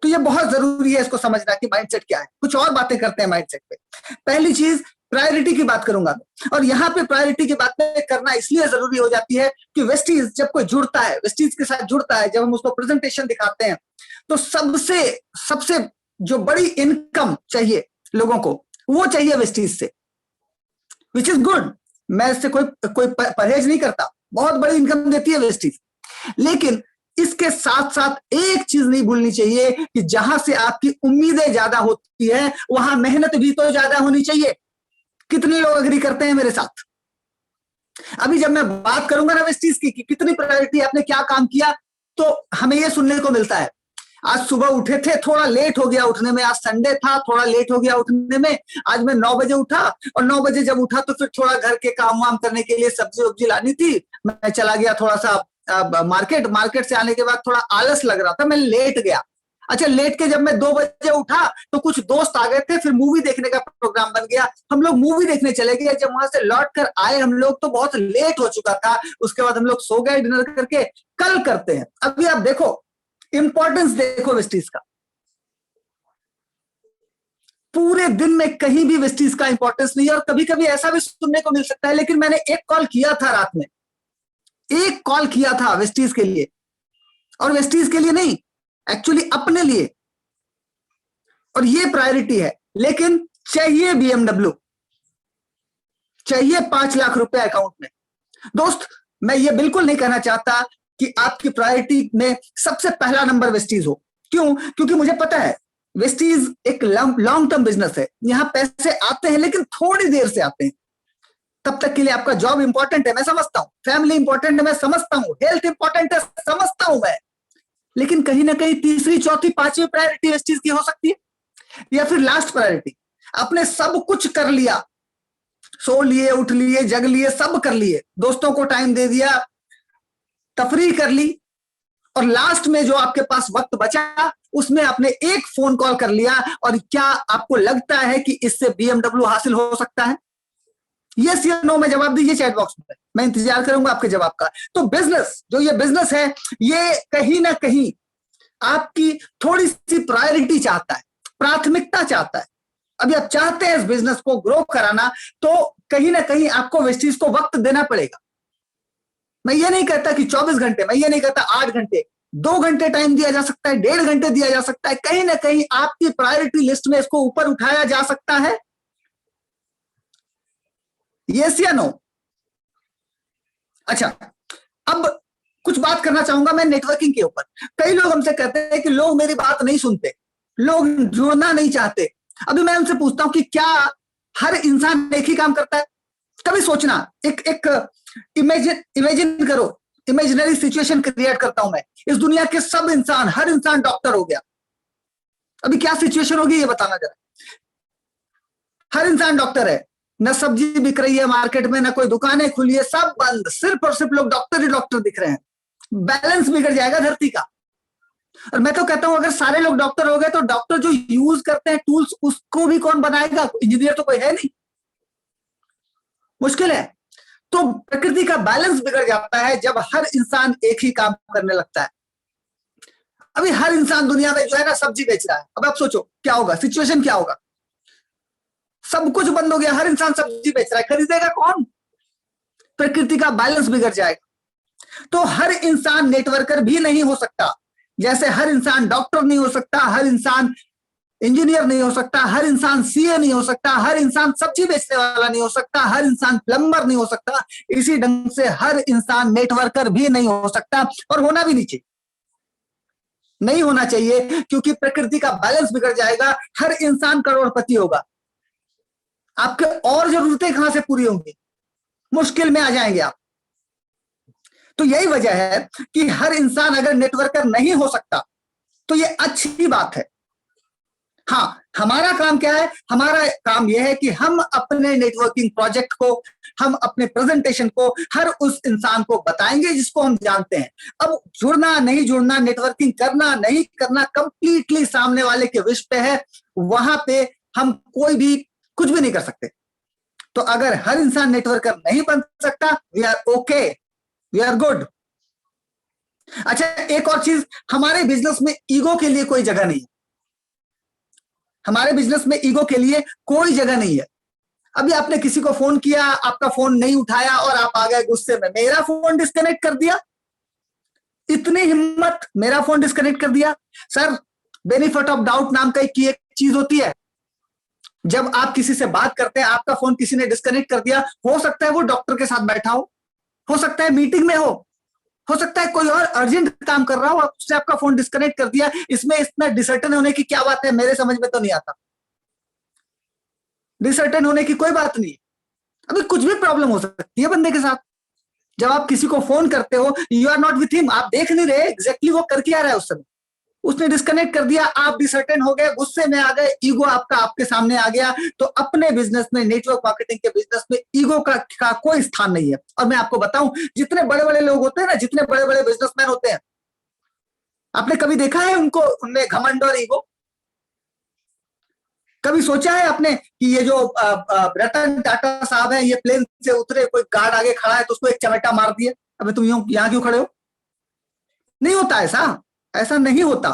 ये बहुत जरूरी है इसको समझना कि माइंडसेट क्या है। कुछ और बातें करते हैं माइंडसेट पे। पहली चीज, प्रायोरिटी की बात करूंगा, और यहाँ पे प्रायोरिटी की बात करना इसलिए जरूरी हो जाती है कि वेस्टीज जब कोई जुड़ता है, वेस्टीज के साथ जुड़ता है, जब हम उसको प्रेजेंटेशन दिखाते हैं तो सबसे जो बड़ी इनकम चाहिए लोगों को, वो चाहिए वेस्टीज से, विच इज गुड। मैं इससे कोई परहेज नहीं करता, बहुत बड़ी इनकम देती है वेस्टीज। लेकिन इसके साथ साथ एक चीज नहीं भूलनी चाहिए कि जहां से आपकी उम्मीदें ज्यादा होती है वहां मेहनत भी तो ज्यादा होनी चाहिए। कितने लोग अग्री करते हैं मेरे साथ? अभी जब मैं बात करूंगा ना वेस्टीज की कि कितनी प्रायोरिटी, आपने क्या काम किया, तो हमें यह सुनने को मिलता है आज सुबह उठे थे, थोड़ा लेट हो गया उठने में, आज संडे था, थोड़ा लेट हो गया उठने में, आज मैं 9 बजे उठा, और 9 बजे जब उठा तो फिर थोड़ा घर के काम वाम करने के लिए सब्जी वब्जी लानी थी, मैं चला गया थोड़ा सा मार्केट से आने के बाद थोड़ा आलस लग रहा था, मैं लेट गया। अच्छा, लेट के जब मैं 2 बजे उठा तो कुछ दोस्त आ गए थे, फिर मूवी देखने का प्रोग्राम बन गया, हम लोग मूवी देखने चले गए। जब वहां से लौट कर आए हम लोग तो बहुत लेट हो चुका था, उसके बाद हम लोग सो गए डिनर करके। कल करते हैं। अभी आप देखो, इंपॉर्टेंस देखो वेस्टीज का, पूरे दिन में कहीं भी वेस्टीज का इंपॉर्टेंस नहीं है। और कभी कभी ऐसा भी सुनने को मिल सकता है, लेकिन मैंने एक कॉल किया था रात में, एक कॉल किया था वेस्टीज के लिए, और वेस्टीज के लिए नहीं, एक्चुअली अपने लिए, और ये प्रायोरिटी है। लेकिन चाहिए BMW, चाहिए 5 लाख रुपए अकाउंट में। दोस्त, मैं ये बिल्कुल नहीं कहना चाहता कि आपकी प्रायोरिटी में सबसे पहला नंबर वेस्टीज हो। क्यों? क्योंकि मुझे पता है वेस्टीज एक लॉन्ग टर्म बिजनेस है, यहां पैसे आते हैं लेकिन थोड़ी देर से आते हैं। तब तक के लिए आपका जॉब इंपॉर्टेंट है, मैं समझता हूं, फैमिली इंपॉर्टेंट है, मैं समझता हूं, हेल्थ इंपॉर्टेंट है, समझता हूं मैं, लेकिन कहीं ना कहीं तीसरी, चौथी, पांचवी प्रायोरिटी वेस्टीज की हो सकती है, या फिर लास्ट प्रायोरिटी। आपने सब कुछ कर लिया, सो लिए, उठ लिए, जग लिए, सब कर लिए, दोस्तों को टाइम दे दिया, तफरीह कर ली, और लास्ट में जो आपके पास वक्त बचा उसमें आपने एक फोन कॉल कर लिया। और क्या आपको लगता है कि इससे BMW हासिल हो सकता है? यस या नो में जवाब दीजिए चैट बॉक्स में, मैं इंतजार करूंगा आपके जवाब का। तो बिजनेस, जो ये बिजनेस है, ये कहीं ना कहीं आपकी थोड़ी सी प्रायोरिटी चाहता है, प्राथमिकता चाहता है। अभी आप चाहते हैं इस बिजनेस को ग्रो कराना, तो कहीं ना कहीं आपको वेस्टीज को वक्त देना पड़ेगा। मैं ये नहीं कहता कि 24 घंटे, मैं ये नहीं कहता 8 घंटे, 2 घंटे टाइम दिया जा सकता है, 1.5 घंटे दिया जा सकता है, कहीं ना कहीं आपकी प्रायोरिटी लिस्ट में इसको ऊपर उठाया जा सकता है। यस या नो? अच्छा, अब कुछ बात करना चाहूंगा मैं नेटवर्किंग के ऊपर। कई लोग हमसे कहते हैं कि लोग मेरी बात नहीं सुनते, लोग जुड़ना नहीं चाहते। अभी मैं उनसे पूछता हूं कि क्या हर इंसान एक ही काम करता है? कभी सोचना, एक इमेजिन करो, इमेजिनरी सिचुएशन क्रिएट करता हूं मैं। इस दुनिया के सब इंसान, हर इंसान डॉक्टर हो गया, अभी क्या सिचुएशन होगी ये बताना जरा। हर इंसान डॉक्टर है, न सब्जी बिक रही है मार्केट में, न कोई दुकानें खुली है, सब बंद, सिर्फ और सिर्फ लोग डॉक्टर ही डॉक्टर दिख रहे हैं। बैलेंस बिगड़ जाएगा धरती का। और मैं तो कहता हूं अगर सारे लोग डॉक्टर हो गए तो डॉक्टर जो यूज करते हैं टूल्स, उसको भी कौन बनाएगा? इंजीनियर तो कोई है नहीं, मुश्किल है। तो प्रकृति का बैलेंस बिगड़ जाता है जब हर इंसान एक ही काम करने लगता है। अभी हर इंसान दुनिया में जो है ना सब्जी बेच रहा है। अब आप सोचो क्या होगा, सिचुएशन क्या होगा? सब कुछ बंद हो गया, हर इंसान सब्जी बेच रहा है, खरीदेगा कौन? प्रकृति का बैलेंस बिगड़ जाएगा। तो हर इंसान नेटवर्कर भी नहीं हो सकता, जैसे हर इंसान डॉक्टर नहीं हो सकता, हर इंसान इंजीनियर नहीं हो सकता, हर इंसान सीए नहीं हो सकता, हर इंसान सब्जी बेचने वाला नहीं हो सकता, हर इंसान प्लम्बर नहीं हो सकता। इसी ढंग से हर इंसान नेटवर्कर भी नहीं हो सकता, और होना भी नहीं चाहिए, नहीं होना चाहिए, क्योंकि प्रकृति का बैलेंस बिगड़ जाएगा। हर इंसान करोड़पति होगा, आपके और जरूरतें कहां से पूरी होंगी? मुश्किल में आ जाएंगे आप। तो यही वजह है कि हर इंसान अगर नेटवर्कर नहीं हो सकता तो ये अच्छी बात है। हाँ, हमारा काम क्या है? हमारा काम यह है कि हम अपने नेटवर्किंग प्रोजेक्ट को, हम अपने प्रेजेंटेशन को हर उस इंसान को बताएंगे जिसको हम जानते हैं। अब जुड़ना नहीं जुड़ना, नेटवर्किंग करना नहीं करना, कंप्लीटली सामने वाले के विश पे है। वहां पे हम कोई भी कुछ भी नहीं कर सकते। तो अगर हर इंसान नेटवर्कर नहीं बन सकता, we are okay, we are good. अच्छा, एक और चीज, हमारे बिजनेस में ईगो के लिए कोई जगह नहीं है। हमारे बिजनेस में ईगो के लिए कोई जगह नहीं है। अभी आपने किसी को फोन किया, आपका फोन नहीं उठाया और आप आ गए गुस्से में, मेरा फोन डिस्कनेक्ट कर दिया। इतनी हिम्मत, मेरा फोन डिस्कनेक्ट कर दिया। सर, बेनिफिट ऑफ डाउट नाम का एक चीज होती है। जब आप किसी से बात करते हैं, आपका फोन किसी ने डिस्कनेक्ट कर दिया, हो सकता है वो डॉक्टर के साथ बैठा हो सकता है मीटिंग में हो सकता है कोई और अर्जेंट काम कर रहा हो, उसने आपका फोन डिस्कनेक्ट कर दिया। इसमें इतना डिसर्टन होने की क्या बात है? मेरे समझ में तो नहीं आता। डिसर्टन होने की कोई बात नहीं। अभी कुछ भी प्रॉब्लम हो सकती है बंदे के साथ। जब आप किसी को फोन करते हो, you are not with him, आप देख नहीं रहे एग्जैक्टली वो कर क्या रहा है उस समय। उसने डिस्कनेक्ट कर दिया, आप डिसर्टेन हो गए, गुस्से में आ गए, ईगो आपका आपके सामने आ गया। तो अपने बिजनेस में, नेटवर्क मार्केटिंग के बिजनेस में ईगो का कोई स्थान नहीं है। और मैं आपको बताऊं, जितने बड़े बड़े लोग होते हैं ना, जितने बड़े बड़े बिजनेसमैन होते हैं, आपने कभी देखा है उनको, उनमें घमंड और ईगो? कभी सोचा है आपने कि ये जो रतन टाटा साहब है, ये प्लेन से उतरे, कोई गार्ड आगे खड़ा है तो उसको एक चमेटा मार दिया, अबे तुम यहाँ क्यों खड़े हो? नहीं होता ऐसा नहीं होता।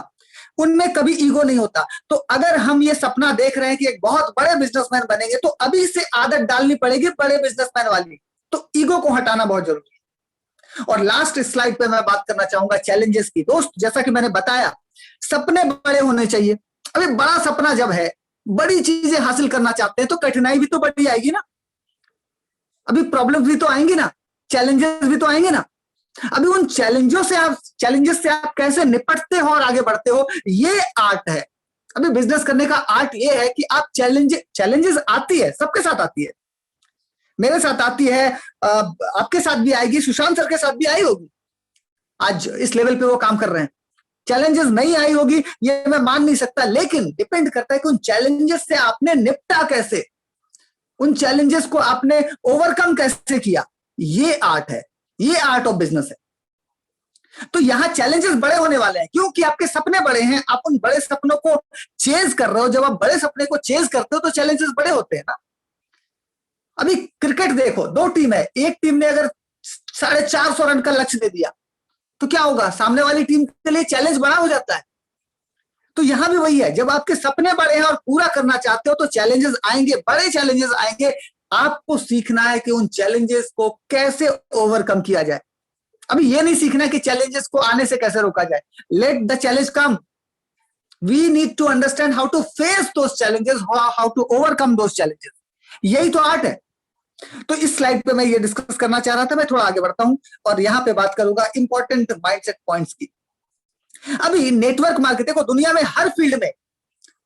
उनमें कभी ईगो नहीं होता। तो अगर हम ये सपना देख रहे हैं कि एक बहुत बड़े बिजनेसमैन बनेंगे, तो अभी से आदत डालनी पड़ेगी बड़े बिजनेसमैन वाली। तो ईगो को हटाना बहुत जरूरी है। और लास्ट स्लाइड पे मैं बात करना चाहूंगा चैलेंजेस की। दोस्त, जैसा कि मैंने बताया, सपने बड़े होने चाहिए। अभी बड़ा सपना जब है, बड़ी चीजें हासिल करना चाहते हैं, तो कठिनाई भी तो बड़ी आएगी ना, अभी प्रॉब्लम भी तो आएंगी ना, चैलेंजेस भी तो आएंगे ना। अभी उन चैलेंजेस से आप कैसे निपटते हो और आगे बढ़ते हो, ये आर्ट है। अभी बिजनेस करने का आर्ट ये है कि आप चैलेंजेस आती है, सबके साथ आती है, मेरे साथ आती है, आपके साथ भी आएगी, सुशांत सर के साथ भी आई होगी। आज इस लेवल पे वो काम कर रहे हैं। चैलेंजेस नहीं आई होगी ये मैं मान नहीं सकता, लेकिन डिपेंड करता है कि उन चैलेंजेस से आपने निपटा कैसे, उन चैलेंजेस को आपने ओवरकम कैसे किया। ये आर्ट है, ये आर्ट ऑफ बिजनेस है। तो यहां चैलेंजेस बड़े होने वाले हैं, क्योंकि आपके सपने बड़े हैं, आप उन बड़े सपनों को चेज कर रहे हो। जब आप बड़े सपने को चेज करते हो तो चैलेंजेस बड़े होते हैं ना। अभी क्रिकेट देखो, 2 टीम है, एक टीम ने अगर 450 रन का लक्ष्य दे दिया तो क्या होगा? सामने वाली टीम के लिए चैलेंज बड़ा हो जाता है। तो यहां भी वही है, जब आपके सपने बड़े हैं और पूरा करना चाहते हो तो चैलेंजेस आएंगे, बड़े चैलेंजेस आएंगे। आपको सीखना है कि उन चैलेंजेस को कैसे ओवरकम किया जाए। अभी ये नहीं सीखना है कि चैलेंजेस को आने से कैसे रोका जाए। Let the challenge come, we need to understand how to face those challenges, how to overcome those challenges. यही तो आर्ट है। तो इस स्लाइड पे मैं ये डिस्कस करना चाह रहा था। मैं थोड़ा आगे बढ़ता हूं और यहां पे बात करूंगा इंपॉर्टेंट माइंडसेट पॉइंट्स की। अभी नेटवर्क मार्केटिंग को दुनिया में हर फील्ड में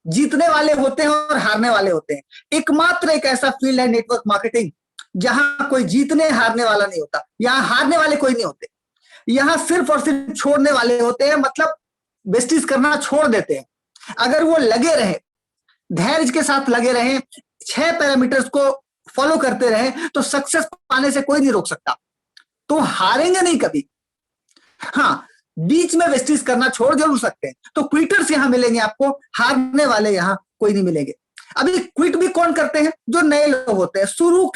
जीतने वाले होते हैं और हारने वाले होते हैं। एकमात्र एक ऐसा फील्ड है नेटवर्क मार्केटिंग जहां कोई जीतने हारने वाला नहीं होता। यहां हारने वाले कोई नहीं होते, यहां सिर्फ और सिर्फ छोड़ने वाले होते हैं, मतलब वेस्टेज करना छोड़ देते हैं। अगर वो लगे रहे, धैर्य के साथ लगे रहे, 6 पैरामीटर्स को फॉलो करते रहे, तो सक्सेस पाने से कोई नहीं रोक सकता। तो हारेंगे नहीं कभी। हाँ, बीच में वेस्टेज करना छोड़ जरूर सकते हैं। तो क्विटर्स यहां मिलेंगे आपको, हारने वाले यहां कोई नहीं मिलेंगे। अभी क्विट भी कौन करते हैं? जो नए लोग होते हैं। शुरू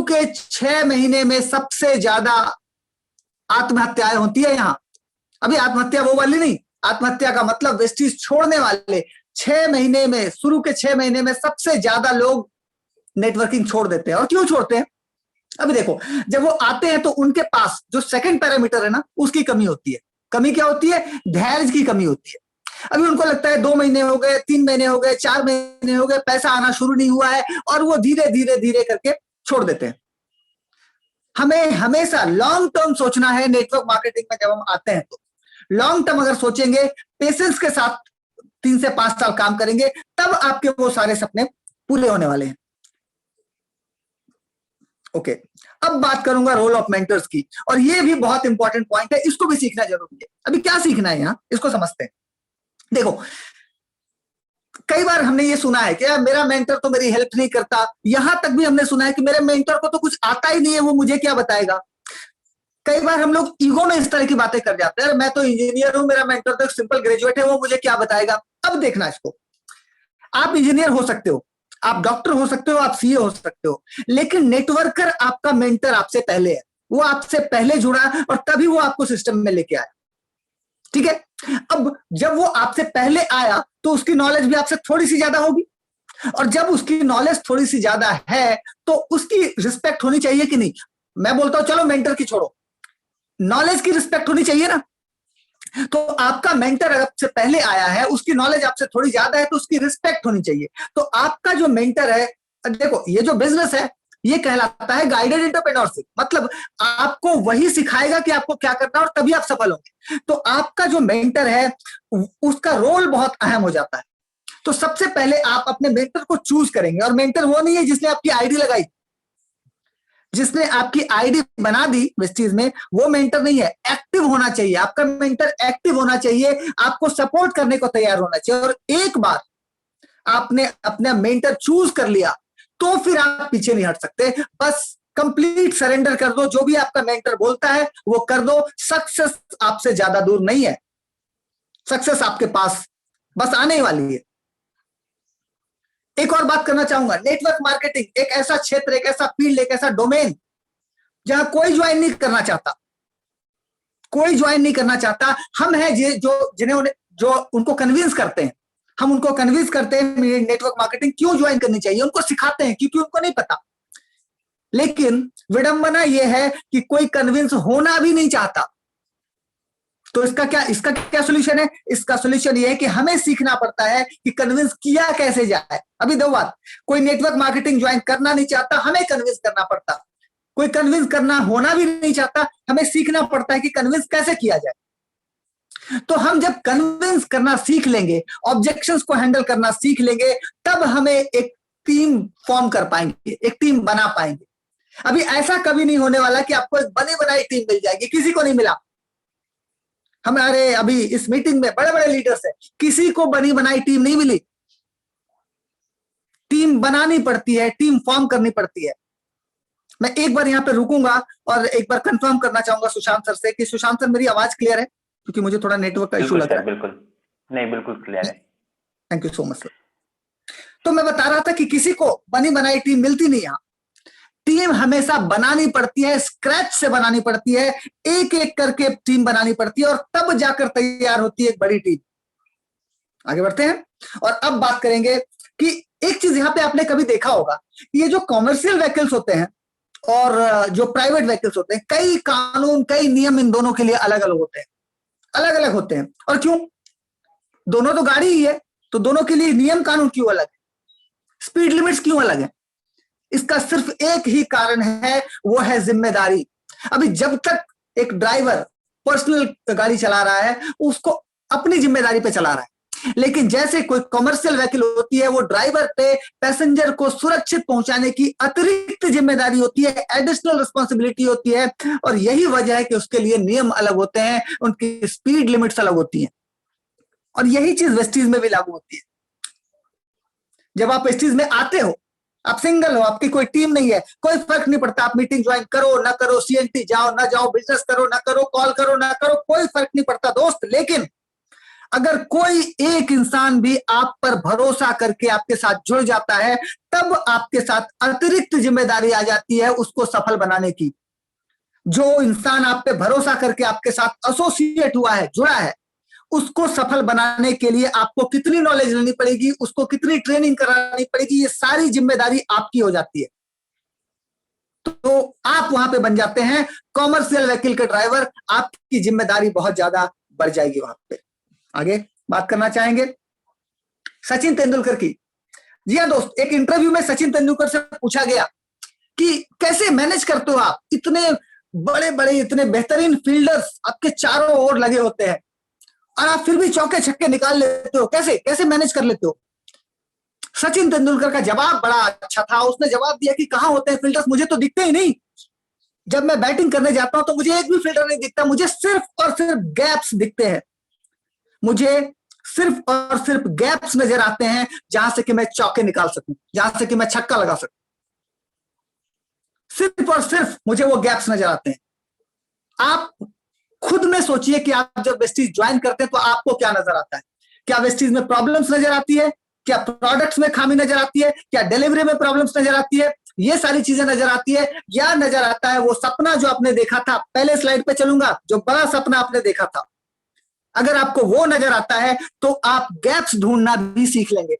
के 6 महीने में सबसे ज्यादा आत्महत्याएं होती है यहां। अभी आत्महत्या वो वाली नहीं, आत्महत्या का मतलब वेस्टेज छोड़ने वाले। 6 महीने में, शुरू के 6 महीने में सबसे ज्यादा लोग नेटवर्किंग छोड़ देते हैं। और क्यों छोड़ते हैं? अभी देखो, जब वो आते हैं तो उनके पास जो सेकंड पैरामीटर है ना, उसकी कमी होती है। कमी क्या होती है? धैर्य की कमी होती है। अभी उनको लगता है 2 महीने हो गए, 3 महीने हो गए, 4 महीने हो गए, पैसा आना शुरू नहीं हुआ है, और वो धीरे धीरे धीरे करके छोड़ देते हैं। हमें हमेशा लॉन्ग टर्म सोचना है नेटवर्क मार्केटिंग में। जब हम आते हैं तो लॉन्ग टर्म अगर सोचेंगे, पेशेंस के साथ 3 से 5 साल काम करेंगे, तब आपके वो सारे सपने पूरे होने वाले हैं। ओके, अब बात करूंगा रोल ऑफ मेंटर्स की, और ये भी बहुत इंपॉर्टेंट पॉइंट है, इसको भी सीखना जरूरी है। अभी क्या सीखना है यहां, इसको समझते हैं। देखो, कई बार हमने ये सुना है कि यार मेरा मेंटर तो मेरी हेल्प नहीं करता। यहां तक भी हमने सुना है कि मेरे मेंटर को तो कुछ आता ही नहीं है, वो मुझे क्या बताएगा। कई बार हम लोग ईगो में इस तरह की बातें कर जाते हैं, मैं तो इंजीनियर हूं, मेरा मेंटर तो एक सिंपल ग्रेजुएट है, वो मुझे क्या बताएगा। अब देखना इसको, आप इंजीनियर हो सकते हो, आप डॉक्टर हो सकते हो, आप सीए हो सकते हो, लेकिन नेटवर्कर आपका मेंटर आपसे पहले है। वो आपसे पहले जुड़ा और तभी वो आपको सिस्टम में लेके आया। ठीक है, अब जब वो आपसे पहले आया तो उसकी नॉलेज भी आपसे थोड़ी सी ज्यादा होगी, और जब उसकी नॉलेज थोड़ी सी ज्यादा है तो उसकी रिस्पेक्ट होनी चाहिए कि नहीं। मैं बोलता हूं चलो मेंटर की छोड़ो, नॉलेज की रिस्पेक्ट होनी चाहिए ना। तो आपका मेंटर आपसे पहले आया है, उसकी नॉलेज आपसे थोड़ी ज्यादा है, तो उसकी रिस्पेक्ट होनी चाहिए। तो आपका जो मेंटर है, देखो ये जो बिजनेस है ये कहलाता है गाइडेड एंटरप्रेन्योरशिप। मतलब आपको वही सिखाएगा कि आपको क्या करना है, और तभी आप सफल होंगे। तो आपका जो मेंटर है उसका रोल बहुत अहम हो जाता है। तो सबसे पहले आप अपने मेंटर को चूज करेंगे, और मेंटर वो नहीं है जिसने आपकी आईडी लगाई, जिसने आपकी आईडी बना दी वेस्टीज में, वो मेंटर नहीं है। एक्टिव होना चाहिए आपका मेंटर, एक्टिव होना चाहिए, आपको सपोर्ट करने को तैयार होना चाहिए। और एक बार आपने अपना मेंटर चूज कर लिया तो फिर आप पीछे नहीं हट सकते। बस कंप्लीट सरेंडर कर दो, जो भी आपका मेंटर बोलता है वो कर दो। सक्सेस आपसे ज्यादा दूर नहीं है, सक्सेस आपके पास बस आने ही वाली है। एक और बात करना चाहूंगा, नेटवर्क मार्केटिंग एक ऐसा क्षेत्र, एक ऐसा फील्ड, एक ऐसा डोमेन जहां कोई ज्वाइन नहीं करना चाहता, कोई ज्वाइन नहीं करना चाहता। हम हैं जो उनको कन्विंस करते हैं, हम उनको कन्विंस करते हैं नेटवर्क मार्केटिंग क्यों ज्वाइन करनी चाहिए, उनको सिखाते हैं क्योंकि उनको नहीं पता। लेकिन विडंबना यह है कि कोई कन्विंस होना भी नहीं चाहता। तो इसका क्या सोल्यूशन है? इसका सोल्यूशन ये है कि हमें सीखना पड़ता है कि कन्विंस किया कैसे जाए। अभी दो बात, कोई नेटवर्क मार्केटिंग ज्वाइन करना नहीं चाहता, हमें कन्विंस करना पड़ता। कोई कन्विंस करना होना भी नहीं चाहता, हमें सीखना पड़ता है कि कन्विंस कैसे किया जाए। तो हम जब कन्विंस करना सीख लेंगे, ऑब्जेक्शंस को हैंडल करना सीख लेंगे, तब हमें एक टीम फॉर्म कर पाएंगे, एक टीम बना पाएंगे। अभी ऐसा कभी नहीं होने वाला कि आपको एक बनी बनाई टीम मिल जाएगी, किसी को नहीं मिला। हमारे अभी इस मीटिंग में बड़े बड़े लीडर्स हैं, किसी को बनी बनाई टीम नहीं मिली। टीम बनानी पड़ती है, टीम फॉर्म करनी पड़ती है। मैं एक बार यहाँ पे रुकूंगा और एक बार कंफर्म करना चाहूंगा सुशांत सर से कि सुशांत सर मेरी आवाज क्लियर है, क्योंकि मुझे थोड़ा नेटवर्क का इशू लग रहा है। बिल्कुल नहीं, बिल्कुल क्लियर है। Thank you so much sir. तो मैं बता रहा था कि किसी को बनी बनाई टीम मिलती नहीं। यहाँ टीम हमेशा बनानी पड़ती है, स्क्रैच से बनानी पड़ती है, एक एक करके टीम बनानी पड़ती है, और तब जाकर तैयार होती है एक बड़ी टीम। आगे बढ़ते हैं और अब बात करेंगे कि एक चीज यहाँ पे आपने कभी देखा होगा, ये जो कॉमर्शियल व्हीकल्स होते हैं और जो प्राइवेट व्हीकल्स होते हैं, कई कानून कई नियम इन दोनों के लिए अलग अलग होते हैं, अलग अलग होते हैं। और क्यों? दोनों तो गाड़ी ही है, तो दोनों के लिए नियम कानून क्यों अलग है, स्पीड लिमिट्स क्यों अलग है? इसका सिर्फ एक ही कारण है, वो है जिम्मेदारी। अभी जब तक एक ड्राइवर पर्सनल गाड़ी चला रहा है, उसको अपनी जिम्मेदारी पे चला रहा है, लेकिन जैसे कोई कमर्शियल व्हीकल होती है, वो ड्राइवर पे पैसेंजर को सुरक्षित पहुंचाने की अतिरिक्त जिम्मेदारी होती है, एडिशनल रिस्पॉन्सिबिलिटी होती है। और यही वजह है कि उसके लिए नियम अलग होते हैं, उनकी स्पीड लिमिट्स अलग होती हैं। और यही चीज वेस्टीज में भी लागू होती है। जब आप वेस्टीज में आते हो, आप सिंगल हो, आपकी कोई टीम नहीं है, कोई फर्क नहीं पड़ता आप मीटिंग ज्वाइन करो ना करो, सीएनटी जाओ ना जाओ, बिजनेस करो ना करो, कॉल करो ना करो, कोई फर्क नहीं पड़ता दोस्त। लेकिन अगर कोई एक इंसान भी आप पर भरोसा करके आपके साथ जुड़ जाता है, तब आपके साथ अतिरिक्त जिम्मेदारी आ जाती है उसको सफल बनाने की। जो इंसान आप पे भरोसा करके आपके साथ एसोसिएट हुआ है, जुड़ा है, उसको सफल बनाने के लिए आपको कितनी नॉलेज लेनी पड़ेगी, उसको कितनी ट्रेनिंग करानी पड़ेगी, ये सारी जिम्मेदारी आपकी हो जाती है। तो आप वहां पे बन जाते हैं कॉमर्शियल व्हीकल के ड्राइवर, आपकी जिम्मेदारी बहुत ज्यादा बढ़ जाएगी वहां पे। आगे बात करना चाहेंगे सचिन तेंदुलकर की। जी हाँ दोस्त, एक इंटरव्यू में सचिन तेंदुलकर से पूछा गया कि कैसे मैनेज करते हो आप, इतने बड़े बड़े इतने बेहतरीन फील्डर्स आपके चारों ओर लगे होते हैं और आप फिर भी चौके छक्के निकाल लेते हो, कैसे कैसे मैनेज कर लेते हो? सचिन तेंदुलकर का जवाब बड़ा अच्छा था। उसने जवाब दिया कि कहां होते हैं फील्डर्स, मुझे तो दिखते ही नहीं। जब मैं बैटिंग करने जाता हूं तो मुझे एक भी फील्डर नहीं दिखता, मुझे सिर्फ और सिर्फ गैप्स दिखते हैं। मुझे सिर्फ और सिर्फ गैप्स नजर आते हैं जहां से कि मैं चौके निकाल सकूं, जहां से कि मैं छक्का लगा सकूं। सिर्फ और सिर्फ मुझे वो गैप्स नजर आते हैं। आप खुद में सोचिए कि आप जब वेस्टीज ज्वाइन करते हैं तो आपको क्या नजर आता है? क्या वेस्टीज में प्रॉब्लम्स नजर आती है? क्या प्रोडक्ट्स में खामी नजर आती है? क्या डिलीवरी में प्रॉब्लम्स नजर आती है? ये सारी चीजें नजर आती है, या नजर आता है वो सपना जो आपने देखा था? पहले स्लाइड पे चलूंगा, जो बड़ा सपना आपने देखा था, अगर आपको वो नजर आता है तो आप गैप्स ढूंढना भी सीख लेंगे।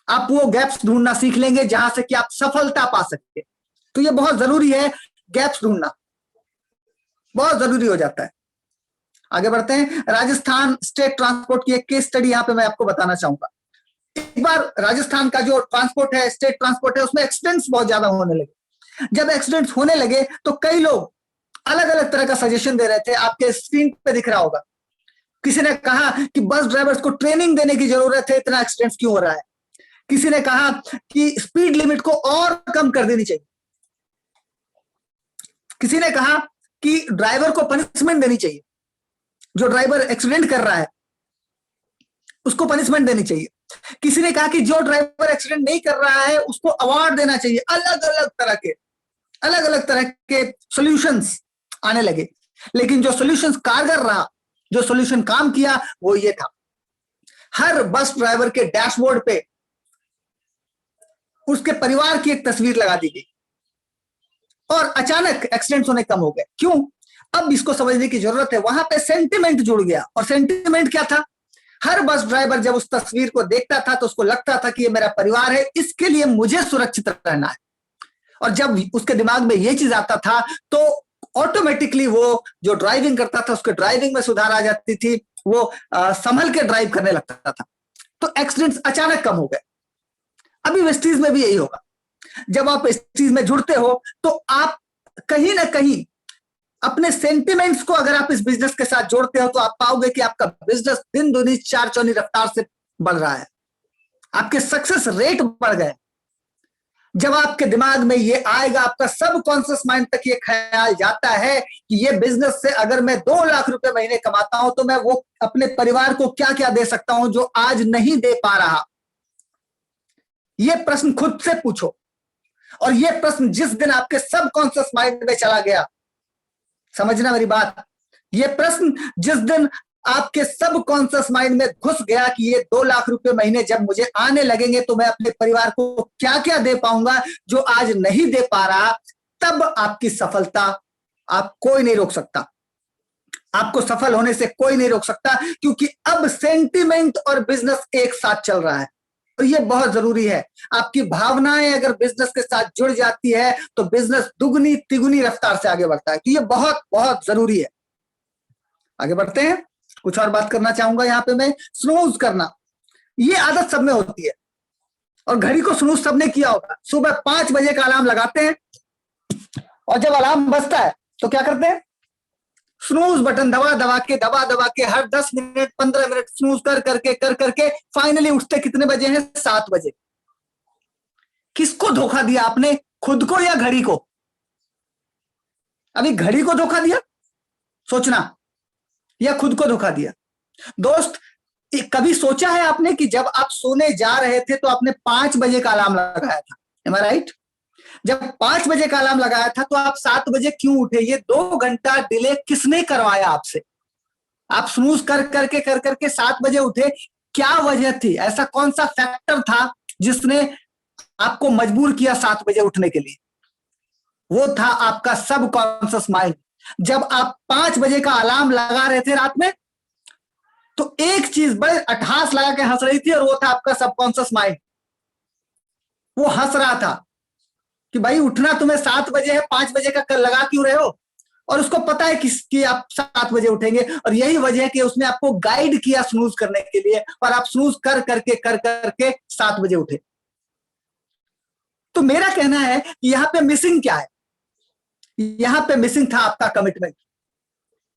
आप वो गैप्स ढूंढना सीख लेंगे जहां से कि आप सफलता पा सकते। तो ये बहुत जरूरी है, गैप्स ढूंढना बहुत जरूरी हो जाता है। आगे बढ़ते हैं। राजस्थान स्टेट ट्रांसपोर्ट की एक केस स्टडी यहां पे मैं आपको बताना चाहूंगा। एक बार राजस्थान का जो ट्रांसपोर्ट है, स्टेट ट्रांसपोर्ट है, उसमें एक्सीडेंट्स बहुत ज्यादा होने लगे। जब एक्सीडेंट्स होने लगे तो कई लोग अलग अलग तरह का सजेशन दे रहे थे, आपके स्क्रीन पे दिख रहा होगा। किसी ने कहा कि बस ड्राइवर्स को ट्रेनिंग देने की जरूरत है, इतना एक्सीडेंट्स क्यों हो रहा है। किसी ने कहा कि स्पीड लिमिट को और कम कर देनी चाहिए। किसी ने कहा कि ड्राइवर को पनिशमेंट देनी चाहिए, जो ड्राइवर एक्सीडेंट कर रहा है उसको पनिशमेंट देनी चाहिए। किसी ने कहा कि जो ड्राइवर एक्सीडेंट नहीं कर रहा है उसको अवार्ड देना चाहिए। अलग अलग तरह के सॉल्यूशंस आने लगे, लेकिन जो सॉल्यूशंस कारगर रहा, जो सॉल्यूशन काम किया, वो ये था, हर बस ड्राइवर के डैशबोर्ड पे उसके परिवार की एक तस्वीर लगा दी गई और अचानक एक्सीडेंट्स होने कम हो गए। क्यों? अब इसको समझने की जरूरत है। वहां पे सेंटिमेंट जुड़ गया, और सेंटिमेंट क्या था? हर बस ड्राइवर जब उस तस्वीर को देखता था तो उसको लगता था कि ये मेरा परिवार है, इसके लिए मुझे सुरक्षित रहना है। और जब उसके दिमाग में ये चीज आता था तो ऑटोमेटिकली वो जो ड्राइविंग करता था उसके ड्राइविंग में सुधार आ जाती थी, वो संभल के ड्राइव करने लगता था। तो एक्सीडेंट्स अचानक कम हो गए। अभी वेस्टीज में भी यही होगा। जब आप इस चीज में जुड़ते हो तो आप कहीं ना कहीं अपने सेंटिमेंट्स को अगर आप इस बिजनेस के साथ जोड़ते हो तो आप पाओगे कि आपका बिजनेस दिन दुनी चार चौनी रफ्तार से बढ़ रहा है, आपके सक्सेस रेट बढ़ गए। जब आपके दिमाग में ये आएगा, आपका सब कॉन्शियस माइंड तक ये ख्याल जाता है कि ये बिजनेस से अगर मैं 2 लाख रुपए महीने कमाता हूं तो मैं वो अपने परिवार को क्या क्या दे सकता हूं जो आज नहीं दे पा रहा। ये प्रश्न खुद से पूछो, और ये प्रश्न जिस दिन आपके सब कॉन्शियस माइंड में चला गया, समझना मेरी बात, ये प्रश्न जिस दिन आपके सब कॉन्शियस माइंड में घुस गया कि ये 2 लाख रुपए महीने जब मुझे आने लगेंगे तो मैं अपने परिवार को क्या क्या दे पाऊंगा जो आज नहीं दे पा रहा, तब आपकी सफलता आप कोई नहीं रोक सकता। आपको सफल होने से कोई नहीं रोक सकता, क्योंकि अब सेंटिमेंट और बिजनेस एक साथ चल रहा है। तो ये बहुत जरूरी है। आपकी भावनाएं अगर बिजनेस के साथ जुड़ जाती है तो बिजनेस दुगनी तिगुनी रफ्तार से आगे बढ़ता है। तो ये बहुत बहुत जरूरी है। आगे बढ़ते हैं। कुछ और बात करना चाहूंगा यहाँ पे मैं। स्नूज करना, ये आदत सब में होती है, और घड़ी को स्नूज सबने किया होगा। सुबह 5 बजे का अलार्म लगाते हैं, और जब अलार्म बजता है तो क्या करते हैं? स्नूज बटन दबा दबा के हर 10 मिनट 15 मिनट स्नूज कर करके फाइनली उठते कितने बजे हैं? 7 बजे। किसको धोखा दिया आपने, खुद को या घड़ी को? अभी घड़ी को धोखा दिया सोचना, या खुद को धोखा दिया? दोस्त, कभी सोचा है आपने कि जब आप सोने जा रहे थे तो आपने 5 बजे का अलार्म लगाया था? एम आई राइट? जब 5 बजे का अलार्म लगाया था तो आप 7 बजे क्यों उठे? ये 2 घंटा डिले किसने करवाया आपसे? आप स्नूज कर करके 7 बजे उठे, क्या वजह थी? ऐसा कौन सा फैक्टर था जिसने आपको मजबूर किया 7 बजे उठने के लिए? वो था आपका सब कॉन्शियस माइंड। जब आप 5 बजे का अलार्म लगा रहे थे रात में, तो एक चीज बड़े अट्ठास लगा के हंस रही थी, और वो था आपका सबकॉन्शियस माइंड। वो हंस रहा था कि भाई उठना तुम्हें 7 बजे है, 5 बजे का कल लगा क्यों रहे हो? और उसको पता है कि आप 7 बजे उठेंगे, और यही वजह है कि उसने आपको गाइड किया स्नूज करने के लिए, और आप स्नूज कर करके 7 बजे उठे। तो मेरा कहना है कि यहां पे मिसिंग क्या है? यहां पे मिसिंग था आपका कमिटमेंट।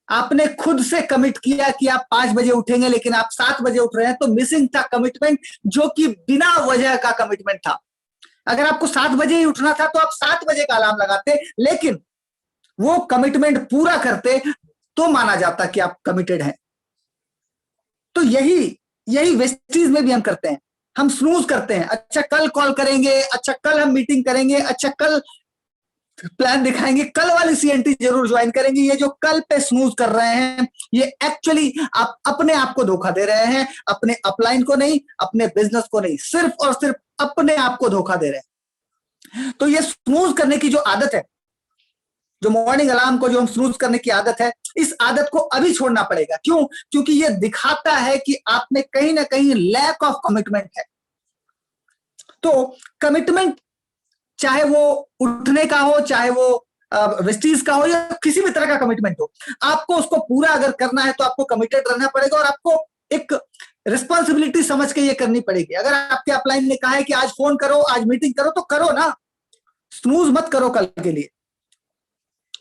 आपने खुद से कमिट किया कि आप 5 बजे उठेंगे, लेकिन आप 7 बजे उठ रहे हैं, तो मिसिंग था कमिटमेंट, जो कि बिना वजह का कमिटमेंट था। अगर आपको 7 बजे ही उठना था तो आप 7 बजे का अलार्म लगाते, लेकिन वो कमिटमेंट पूरा करते, तो माना जाता कि आप कमिटेड हैं। तो यही वेस्टीज में भी हम करते हैं। हम स्नूज करते हैं, अच्छा कल कॉल करेंगे, अच्छा कल हम मीटिंग करेंगे, अच्छा कल प्लान दिखाएंगे, कल वाली सीएनटी जरूर ज्वाइन करेंगे। ये जो कल पे स्नूज कर रहे हैं, ये एक्चुअली आप अपने आप को धोखा दे रहे हैं, अपने अपलाइन को नहीं, अपने बिजनेस को नहीं, सिर्फ और सिर्फ अपने आप को धोखा दे रहे हैं। तो ये स्नूज करने की जो आदत है, जो मॉर्निंग अलार्म को जो हम स्नूज करने की आदत है, इस आदत को अभी छोड़ना पड़ेगा। क्यों? क्योंकि ये दिखाता है कि आप में कहीं ना कहीं लैक ऑफ कमिटमेंट है। तो कमिटमेंट, चाहे वो उठने का हो, चाहे वो वेस्टीज का हो, या किसी भी तरह का कमिटमेंट हो, आपको उसको पूरा अगर करना है तो आपको कमिटेड रहना पड़ेगा, और आपको एक रिस्पॉन्सिबिलिटी समझ के ये करनी पड़ेगी। अगर आपके अपलाइन ने कहा है कि आज फोन करो, आज मीटिंग करो, तो करो ना, स्नूज मत करो कल के लिए।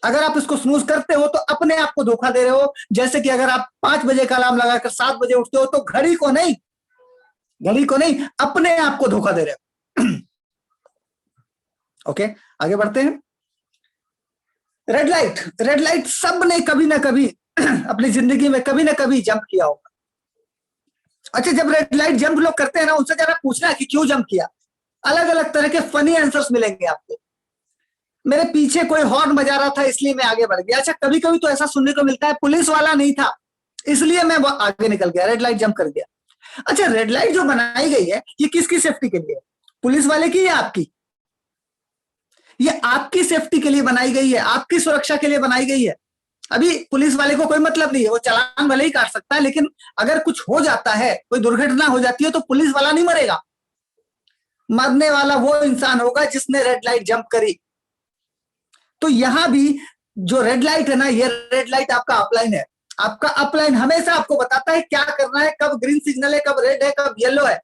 अगर आप इसको स्नूज करते हो तो अपने आप को धोखा दे रहे हो। जैसे कि अगर आप 5 बजे का अलार्म लगाकर 7 बजे उठते हो, तो घड़ी को नहीं अपने आप को धोखा दे रहे हो। ओके, आगे बढ़ते हैं। रेड लाइट सबने कभी ना कभी अपनी जिंदगी में कभी ना कभी जंप किया होगा। अच्छा, जब रेड लाइट जंप लोग करते हैं ना, उनसे जरा पूछना है कि क्यों जंप किया। अलग अलग तरह के फनी आंसर्स मिलेंगे आपको। मेरे पीछे कोई हॉर्न बजा रहा था इसलिए मैं आगे बढ़ गया। अच्छा, कभी कभी तो ऐसा सुनने को मिलता है पुलिस वाला नहीं था इसलिए मैं आगे निकल गया, रेड लाइट जंप कर गया। अच्छा, रेड लाइट जो बनाई गई है, ये किसकी सेफ्टी के लिए? पुलिस वाले की या आपकी? ये आपकी सेफ्टी के लिए बनाई गई है, आपकी सुरक्षा के लिए बनाई गई है। अभी पुलिस वाले को कोई मतलब नहीं है, वो चालान भले ही काट सकता है, लेकिन अगर कुछ हो जाता है, कोई दुर्घटना हो जाती है, तो पुलिस वाला नहीं मरेगा। मरने वाला वो इंसान होगा जिसने रेड लाइट जंप करी। तो यहां भी जो रेड लाइट है ना, ये रेड लाइट आपका अपलाइन है। आपका अपलाइन हमेशा आपको बताता है क्या करना है, कब ग्रीन सिग्नल है, कब रेड है, कब येलो है,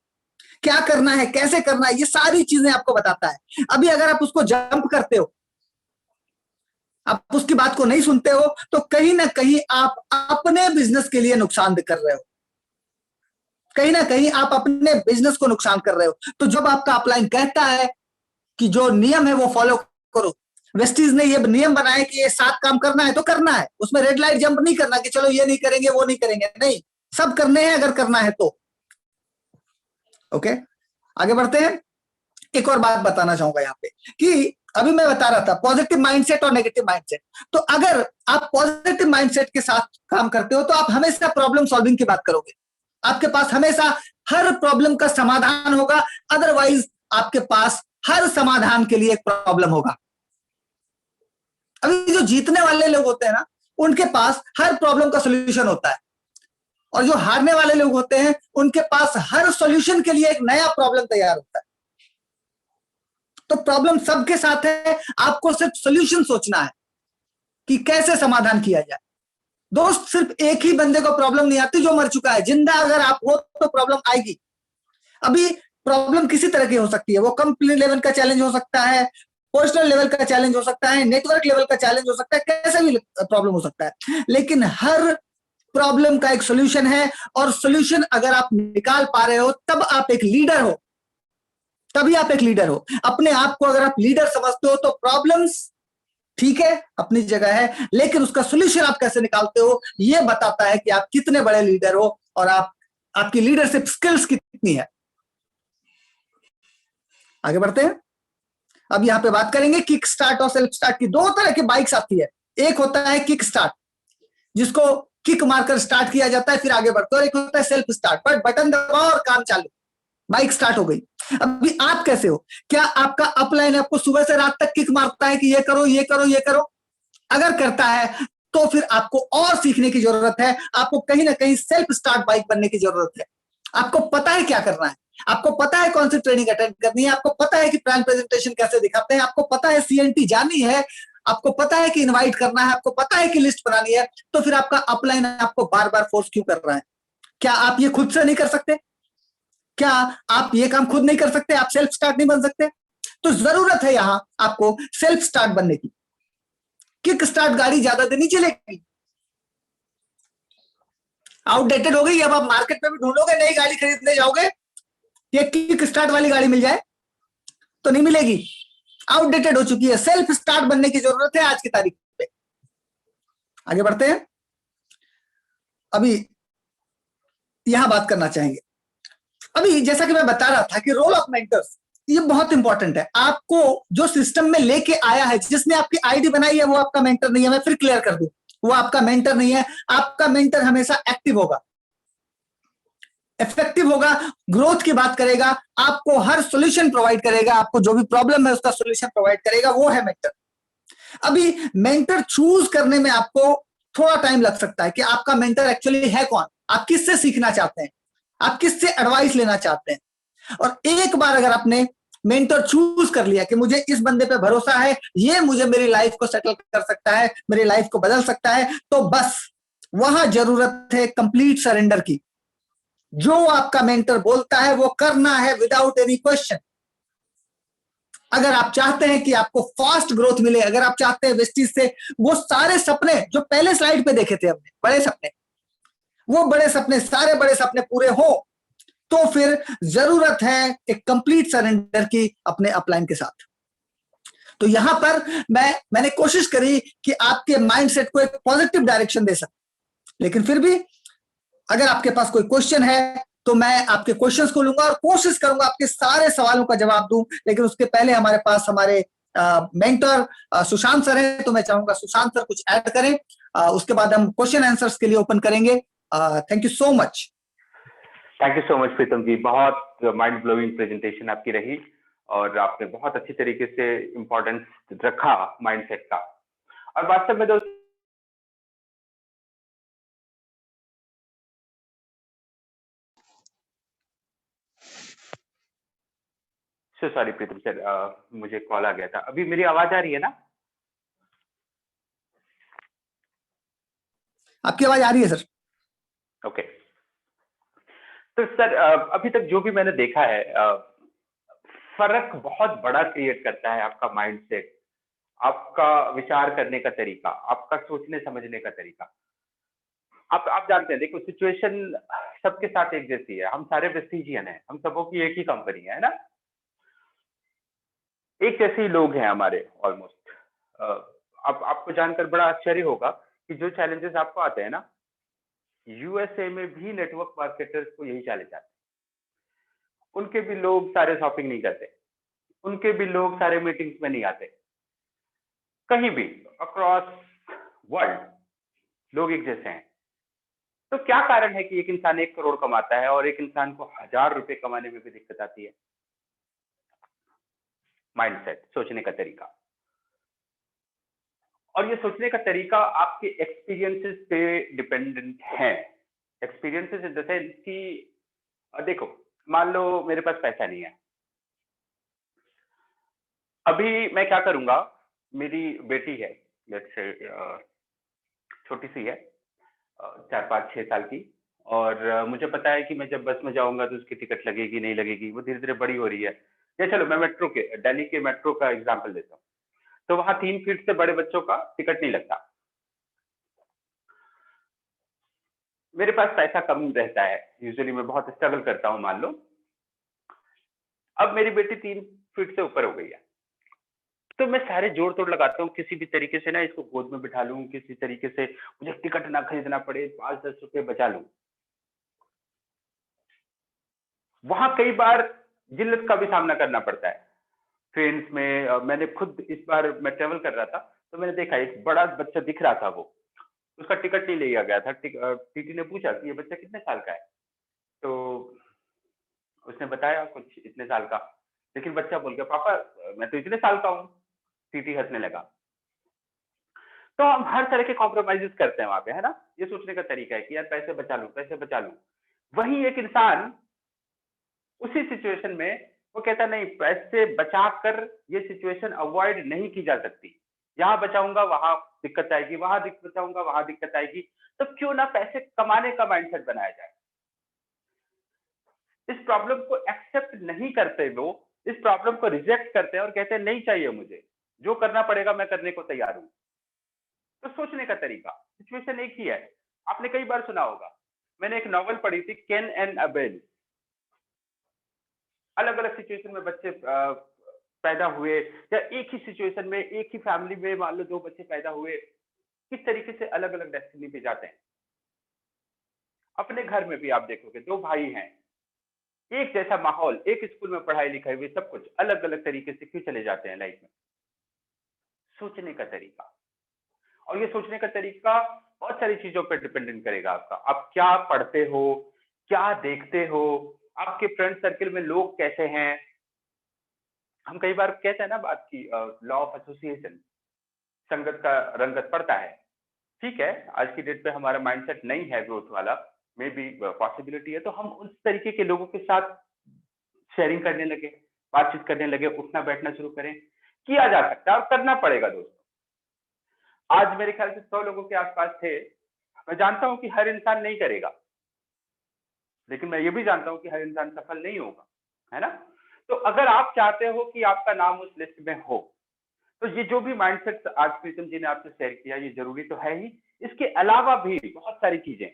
क्या करना है, कैसे करना है, ये सारी चीजें आपको बताता है। अभी अगर आप उसको जंप करते हो, आप उसकी बात को नहीं सुनते हो, तो कहीं ना कहीं आप अपने बिजनेस के लिए नुकसान कर रहे हो। कहीं ना कहीं आप अपने बिजनेस को नुकसान कर रहे हो। तो जब आपका अपलाइन कहता है कि जो नियम है वो फॉलो करो, वेस्टीज ने ये नियम बनाया कि ये 7 काम करना है तो करना है, उसमें रेड लाइट जंप नहीं करना कि चलो ये नहीं करेंगे वो नहीं करेंगे, नहीं, सब करने हैं अगर करना है तो। ओके, आगे बढ़ते हैं। एक और बात बताना चाहूंगा यहाँ पे कि अभी मैं बता रहा था पॉजिटिव माइंडसेट और नेगेटिव माइंडसेट। तो अगर आप पॉजिटिव माइंडसेट के साथ काम करते हो तो आप हमेशा प्रॉब्लम सॉल्विंग की बात करोगे। आपके पास हमेशा हर प्रॉब्लम का समाधान होगा, अदरवाइज आपके पास हर समाधान के लिए एक प्रॉब्लम होगा। अभी जो जीतने वाले लोग होते हैं ना, उनके पास हर प्रॉब्लम का सोल्यूशन होता है, और जो हारने वाले लोग होते हैं उनके पास हर सॉल्यूशन के लिए एक नया प्रॉब्लम तैयार होता है। तो प्रॉब्लम सबके साथ है, आपको सिर्फ सॉल्यूशन सोचना है कि कैसे समाधान किया जाए। दोस्त, सिर्फ एक ही बंदे को प्रॉब्लम नहीं आती जो मर चुका है। जिंदा अगर आप हो तो प्रॉब्लम आएगी। अभी प्रॉब्लम किसी तरह की हो सकती है, वो कंपनी लेवल का चैलेंज हो सकता है, पर्सनल लेवल का चैलेंज हो सकता है, नेटवर्क लेवल का चैलेंज हो सकता है, कैसा भी प्रॉब्लम हो सकता है, लेकिन हर प्रॉब्लम का एक सोल्यूशन है। और सोल्यूशन अगर आप निकाल पा रहे हो तब आप एक लीडर हो, तभी आप एक लीडर हो। अपने आप को अगर आप लीडर समझते हो तो प्रॉब्लम्स ठीक है अपनी जगह है, लेकिन उसका सोल्यूशन आप कैसे निकालते हो यह बताता है कि आप कितने बड़े लीडर हो और आपकी लीडरशिप स्किल्स कितनी है। आगे बढ़ते हैं। अब यहां पे बात करेंगे किक स्टार्ट और सेल्फ स्टार्ट की। दो तरह की बाइक्स आती है, एक होता है किक स्टार्ट जिसको किक मारकर स्टार्ट किया जाता है फिर आगे बढ़ते हो, और एक होता है सेल्फ स्टार्ट, पर बटन दबाओ और काम चालू, बाइक स्टार्ट हो गई। अभी आप कैसे हो? क्या आपका अपलाइन आपको सुबह से रात तक किक मारता है कि ये करो ये करो ये करो? अगर करता है तो फिर आपको और सीखने की जरूरत है, आपको कहीं ना कहीं सेल्फ स्टार्ट बाइक बनने की जरूरत है। आपको पता है क्या करना है, आपको पता है कौन सी ट्रेनिंग अटेंड करनी है, आपको पता है कि प्लान प्रेजेंटेशन कैसे दिखाते हैं, आपको पता है सीएनटी जानी है, आपको पता है कि इनवाइट करना है, आपको पता है कि लिस्ट बनानी है, तो फिर आपका अपलाइन आपको बार बार फोर्स क्यों कर रहा है? क्या आप ये खुद से नहीं कर सकते? क्या आप ये काम खुद नहीं कर सकते? आप सेल्फ स्टार्ट नहीं बन सकते? तो जरूरत है यहां आपको सेल्फ स्टार्ट बनने की। किक स्टार्ट गाड़ी ज्यादा दिन नहीं चलेगी, आउटडेटेड हो गई। अब आप मार्केट में भी ढूंढोगे, नई गाड़ी खरीदने जाओगे, ये किक स्टार्ट वाली गाड़ी मिल जाए तो नहीं मिलेगी, आउटडेटेड हो चुकी है। सेल्फ स्टार्ट बनने की जरूरत है आज की तारीख पे। आगे बढ़ते हैं। अभी यहां बात करना चाहेंगे, अभी जैसा कि मैं बता रहा था कि रोल ऑफ मेंटर्स ये बहुत इंपॉर्टेंट है। आपको जो सिस्टम में लेके आया है, जिसने आपकी आईडी बनाई है, वो आपका मेंटर नहीं है। मैं फिर क्लियर कर दूं, वो आपका मेंटर नहीं है। आपका मेंटर हमेशा एक्टिव होगा, इफेक्टिव होगा, ग्रोथ की बात करेगा, आपको हर सॉल्यूशन प्रोवाइड करेगा, आपको जो भी प्रॉब्लम है उसका सॉल्यूशन प्रोवाइड करेगा, वो है मेंटर। अभी मेंटर चूज करने में आपको थोड़ा टाइम लग सकता है कि आपका मेंटर एक्चुअली है कौन, आप किससे सीखना चाहते हैं, आप किससे एडवाइस लेना चाहते हैं। और एक बार अगर आपने मेंटर चूज कर लिया कि मुझे इस बंदे पे भरोसा है, ये मुझे मेरी लाइफ को सेटल कर सकता है, मेरी लाइफ को बदल सकता है, तो बस वहां जरूरत है कंप्लीट सरेंडर की। जो आपका मेंटर बोलता है वो करना है विदाउट एनी क्वेश्चन। अगर आप चाहते हैं कि आपको फास्ट ग्रोथ मिले, अगर आप चाहते हैं वेस्टीज से वो सारे सपने जो पहले स्लाइड पे देखे थे हमने, बड़े सपने, वो बड़े सपने, सारे बड़े सपने पूरे हो, तो फिर जरूरत है एक कंप्लीट सरेंडर की अपने अपलाइन के साथ। तो यहां पर मैंने कोशिश करी कि आपके माइंडसेट को एक पॉजिटिव डायरेक्शन दे सकूं, लेकिन फिर भी अगर आपके पास कोई क्वेश्चन है तो मैं आपके क्वेश्चंस को लूंगा और कोशिश करूंगा आपके सारे सवालों का जवाब दूं। लेकिन उसके पहले हमारे पास हमारे मेंटर सुशांत सर हैं, तो मैं चाहूंगा सुशांत सर कुछ ऐड करें, उसके बाद हम क्वेश्चन आंसर्स के लिए ओपन करेंगे। Thank you so much. Thank you so much Pritam ji, बहुत माइंड ब्लोइंग प्रेजेंटेशन आपकी रही और आपने बहुत अच्छी तरीके से इम्पोर्टेंस रखा माइंडसेट का। और वास्तव में दोस्तों सॉरी प्रीतम सर, मुझे कॉल आ गया था। अभी मेरी आवाज आ रही है ना? आपकी आवाज आ रही है सर। ओके। तो सर अभी तक जो भी मैंने देखा है, फर्क बहुत बड़ा क्रिएट करता है आपका माइंडसेट, आपका विचार करने का तरीका, आपका सोचने समझने का तरीका। आप जानते हैं, देखो सिचुएशन सबके साथ एक जैसी है, हम सारे वेस्टिजियन हैं, हम सबों की एक ही कंपनी है ना, एक जैसे ही लोग हैं हमारे ऑलमोस्ट। अब आपको जानकर बड़ा आश्चर्य होगा कि जो चैलेंजेस आपको आते हैं ना, यूएसए में भी नेटवर्क मार्केटर्स को यही चैलेंज आते हैं। उनके भी लोग सारे शॉपिंग नहीं करते, उनके भी लोग सारे मीटिंग्स में नहीं आते, कहीं भी अक्रॉस वर्ल्ड लोग एक जैसे हैं। तो क्या कारण है कि एक इंसान 1 करोड़ कमाता है और एक इंसान को 1000 रुपए कमाने में भी दिक्कत आती है? माइंडसेट, सोचने का तरीका। और ये सोचने का तरीका आपके एक्सपीरियंसेस पे डिपेंडेंट है। एक्सपीरियंसेस इन द सेंस कि देखो, मान लो मेरे पास पैसा नहीं है, अभी मैं क्या करूंगा, मेरी बेटी है, लेट्स से छोटी सी है, 4 5 6 साल की, और मुझे पता है कि मैं जब बस में जाऊंगा तो उसकी टिकट लगेगी नहीं लगेगी, वो धीरे धीरे बड़ी हो रही है। या चलो मैं मेट्रो के, दिल्ली के मेट्रो का एग्जांपल देता हूँ, तो वहां 3 फीट से बड़े बच्चों का टिकट नहीं लगता। मेरे पास पैसा कम रहता है, यूजुअली मैं बहुत स्ट्रगल करता हूँ, मान लो अब मेरी बेटी 3 फीट से ऊपर हो गई है, तो मैं सारे जोड़ तोड़ लगाता हूँ किसी भी तरीके से ना, इसको गोद में बिठा लूं, किसी तरीके से मुझे टिकट ना खरीदना पड़े, 5 10 रुपए बचा लूं। वहां कई बार जिल्लत का भी सामना करना पड़ता है। ट्रेन में मैंने खुद, इस बार मैं ट्रेवल कर रहा था तो मैंने देखा एक बड़ा बच्चा दिख रहा था, वो उसका टिकट नहीं लिया गया था। टीटी ने पूछा कि ये बच्चा कितने साल का है, तो उसने बताया कुछ इतने साल का, लेकिन बच्चा बोल गया पापा मैं तो इतने साल का हूँ। टीटी हंसने लगा। तो हम हर तरह के कॉम्प्रोमाइजेस करते हैं वहां पे, है ना। ये सोचने का तरीका है कि यार पैसे बचा लूं, पैसे बचा लूं। वही एक इंसान उसी सिचुएशन में वो कहता नहीं, पैसे बचाकर ये सिचुएशन अवॉइड नहीं की जा सकती, यहाँ बचाऊंगा वहां दिक्कत आएगी, वहां बचाऊंगा वहां दिक्कत आएगी, तो क्यों ना पैसे कमाने का माइंडसेट बनाया जाए। इस प्रॉब्लम को एक्सेप्ट नहीं करते वो, इस प्रॉब्लम को रिजेक्ट करते हैं और कहते हैं नहीं चाहिए मुझे, जो करना पड़ेगा मैं करने को तैयार हूं। तो सोचने का तरीका, सिचुएशन एक ही है। आपने कई बार सुना होगा, मैंने एक नॉवल पढ़ी थी, केन एंड अबेल। अलग अलग सिचुएशन में बच्चे पैदा हुए, या एक ही सिचुएशन में एक ही फैमिली में मान लो 2 बच्चे पैदा हुए, किस तरीके से अलग अलग डेस्टिनी पे जाते हैं। अपने घर में भी आप देखोगे 2 भाई हैं, एक जैसा माहौल, एक स्कूल में पढ़ाई लिखाई हुई, सब कुछ अलग अलग तरीके से क्यों चले जाते हैं लाइफ में। सोचने का तरीका, और ये सोचने का तरीका बहुत सारी चीजों पर डिपेंडेंट करेगा आपका। आप क्या पढ़ते हो, क्या देखते हो, आपके फ्रेंड सर्कल में लोग कैसे हैं। हम कई बार कहते हैं ना बात की, लॉ ऑफ एसोसिएशन, संगत का रंगत पड़ता है। ठीक है, आज की डेट पे हमारा माइंडसेट नहीं है ग्रोथ वाला, मे बी पॉसिबिलिटी है, तो हम उस तरीके के लोगों के साथ शेयरिंग करने लगे, बातचीत करने लगे, उठना बैठना शुरू करें। किया जा सकता है और करना पड़ेगा दोस्तों। आज मेरे ख्याल से 100 लोगों के आसपास थे। मैं जानता हूं कि हर इंसान नहीं करेगा, लेकिन मैं ये भी जानता हूं कि हर इंसान सफल नहीं होगा, है ना। तो अगर आप चाहते हो कि आपका नाम उस लिस्ट में हो, तो ये जो भी माइंडसेट आज प्रीतम जी ने आपसे शेयर किया, ये जरूरी तो है ही, इसके अलावा भी बहुत सारी चीजें।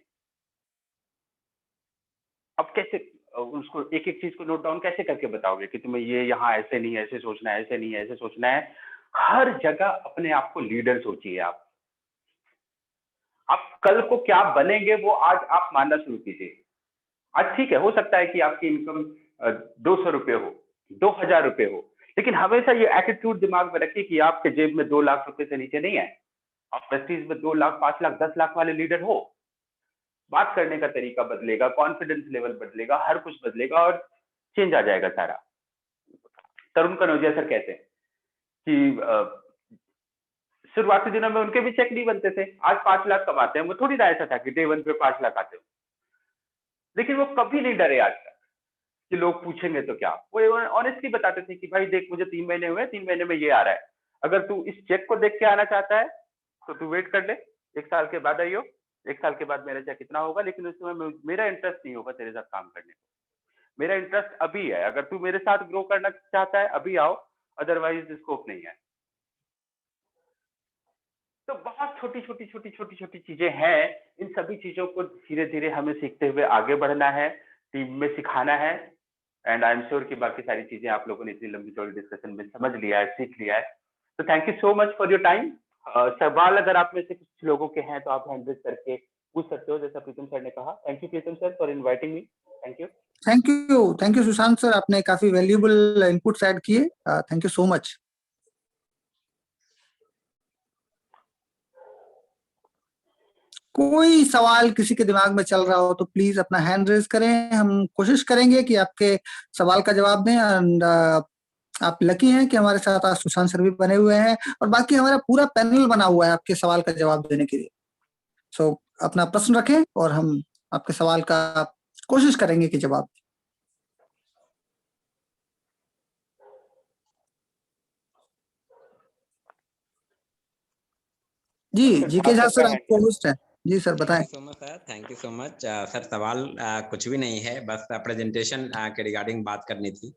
अब कैसे उसको एक एक चीज को नोट डाउन कैसे करके बताओगे कि तुम्हें ये यहाँ ऐसे नहीं, ऐसे सोचना है, ऐसे नहीं है, ऐसे सोचना है। हर जगह अपने आप को लीडर सोचिए। आप कल को क्या बनेंगे वो आज आप मानना शुरू कीजिए। आज ठीक है, हो सकता है कि आपकी इनकम 200 रुपए हो, 2000 रुपए हो, लेकिन हमेशा ये एटीट्यूड दिमाग में रखिए कि आपके जेब में 2 लाख रुपए से नीचे नहीं है। आप प्रेस्टीज में 2 लाख 5 लाख 10 लाख वाले लीडर हो। बात करने का तरीका बदलेगा, कॉन्फिडेंस लेवल बदलेगा, हर कुछ बदलेगा और चेंज आ जाएगा सारा। तरुण कनौजिया सर कहते हैं कि शुरुआती दिनों में उनके भी चेक नहीं बनते थे, आज 5 लाख कमाते हैं। वो थोड़ी ना ऐसा था कि डे 1 पे 5 लाख आते हो, लेकिन वो कभी नहीं डरे आज तक कि लोग पूछेंगे तो क्या। वो ऑनेस्टली बताते थे कि भाई देख, मुझे 3 महीने हुए, 3 महीने में ये आ रहा है, अगर तू इस चेक को देख के आना चाहता है तो तू वेट कर ले, 1 साल के बाद आइयो, 1 साल के बाद मेरा चेक कितना होगा, लेकिन उस समय मेरा इंटरेस्ट नहीं होगा तेरे साथ काम करने को। मेरा इंटरेस्ट अभी है, अगर तू मेरे साथ ग्रो करना चाहता है अभी आओ, अदरवाइज स्कोप नहीं है। तो बहुत छोटी छोटी छोटी छोटी छोटी चीजें हैं। इन सभी चीजों को धीरे धीरे हमें सीखते हुए आगे बढ़ना है, टीम में सिखाना है। एंड आई एम श्योर कि बाकी सारी चीजें आप लोगों ने इतनी लंबी चौड़ी डिस्कशन में समझ लिया है, सीख लिया है। तो thank you so much for your time. सवाल अगर आप में से कुछ लोगों के हैं तो आप हैंड रेज करके पूछ सकते हो, जैसा प्रीतम सर ने कहा। Thank you Pritam sir for inviting me. Thank you. Thank you Sushant sir, आपने काफी वैल्यूएबल इनपुट्स ऐड किए। Thank you so much. कोई सवाल किसी के दिमाग में चल रहा हो तो प्लीज अपना हैंड रेज करें, हम कोशिश करेंगे कि आपके सवाल का जवाब दें। एंड आप लकी हैं कि हमारे साथ आज सुशांत सर भी बने हुए हैं और बाकी हमारा पूरा पैनल बना हुआ है आपके सवाल का जवाब देने के लिए। सो अपना प्रश्न रखें और हम आपके सवाल का कोशिश करेंगे कि जवाब। जी जीके झा सर आपको होस्ट है। जी सर बताएं। सो much sir, thank you so much sir. सवाल कुछ भी नहीं है, बस प्रेजेंटेशन के रिगार्डिंग बात करनी थी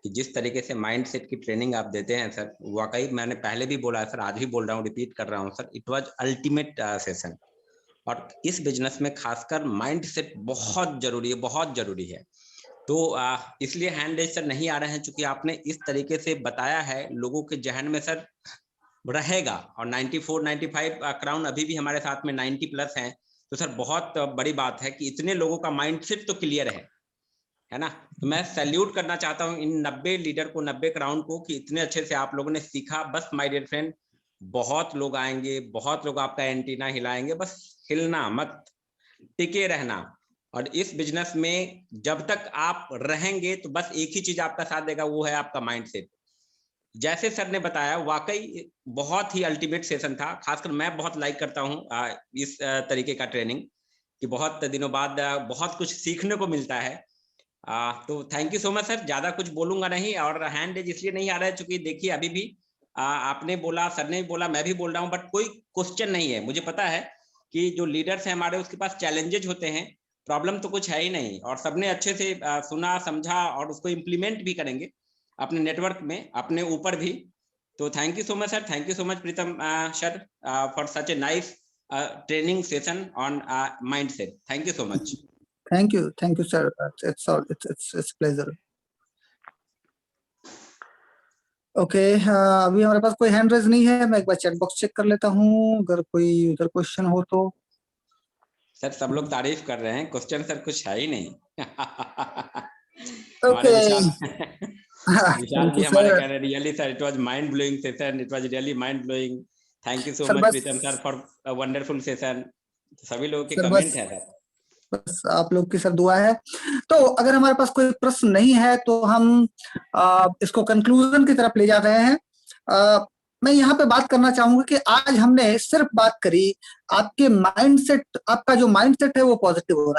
कि जिस तरीके से माइंडसेट की ट्रेनिंग आप देते हैं सर, वाकई मैंने पहले भी बोला है सर, आज भी बोल रहा हूँ, रिपीट कर रहा हूँ sir, it was ultimate session. और इस बिजनेस में खासकर माइंडसेट बहुत जरूरी है, बहुत जरूरी है। तो इसलिए हैंड रेज सर नहीं आ रहे हैं, चूंकि आपने इस तरीके से बताया है, लोगों के जहन में सर रहेगा। और 94 95 क्राउन अभी भी हमारे साथ में 90 प्लस हैं, तो सर बहुत बड़ी बात है कि इतने लोगों का माइंडसेट तो क्लियर है ना। तो मैं सैल्यूट करना चाहता हूं इन 90 लीडर को, 90 क्राउन को, कि इतने अच्छे से आप लोगों ने सीखा। बस माय डियर फ्रेंड, बहुत लोग आएंगे, बहुत लोग आपका एंटीना हिलाएंगे, बस हिलना मत, टिके रहना। और इस बिजनेस में जब तक आप रहेंगे तो बस एक ही चीज आपका साथ देगा, वो है आपका माइंडसेट। जैसे सर ने बताया, वाकई बहुत ही अल्टीमेट सेशन था। खासकर मैं बहुत लाइक करता हूं इस तरीके का ट्रेनिंग, कि बहुत दिनों बाद बहुत कुछ सीखने को मिलता है। तो thank you so much sir. ज्यादा कुछ बोलूंगा नहीं, और हैंड रेज इसलिए नहीं आ रहा है चूंकि देखिए अभी भी आपने बोला, सर ने भी बोला, मैं भी बोल रहा हूँ, बट कोई क्वेश्चन नहीं है। मुझे पता है कि जो लीडर्स हैं हमारे, उसके पास चैलेंजेज होते हैं, प्रॉब्लम तो कुछ है ही नहीं, और सबने अच्छे से सुना समझा और उसको इम्प्लीमेंट भी करेंगे अपने नेटवर्क में, अपने ऊपर भी। तो thank you so much sir, thank you so much Pritam sir for such a nice training session on mindset. Thank you so much. Thank you sir, it's pleasure. Okay, अभी हमारे पास कोई हैंड रेज नहीं है। मैं एक बार चैट बॉक्स चेक कर लेता हूँ, अगर कोई उधर क्वेश्चन हो तो। सर सब लोग तारीफ कर रहे हैं, क्वेश्चन सर कुछ है ही नहीं। ओके, हमारे विशाल विशाल थैंक जी यू हमारे सर। कह रहे, really sir it was mind blowing session, it was really mind blowing. Thank you so sir much बस Pritam sir for a wonderful session. सभी लोगों के सर कमेंट है सर। बस आप लोग की सर दुआ है। तो अगर हमारे पास कोई प्रश्न नहीं है तो हम इसको कंक्लूजन की तरफ ले जा रहे हैं। मैं यहाँ पे बात करना चाहूंगा कि आज हमने सिर्फ बात करी आपके माइंडसेट, आपका जो माइंडसेट है वो पॉजिटिव हो रहा है।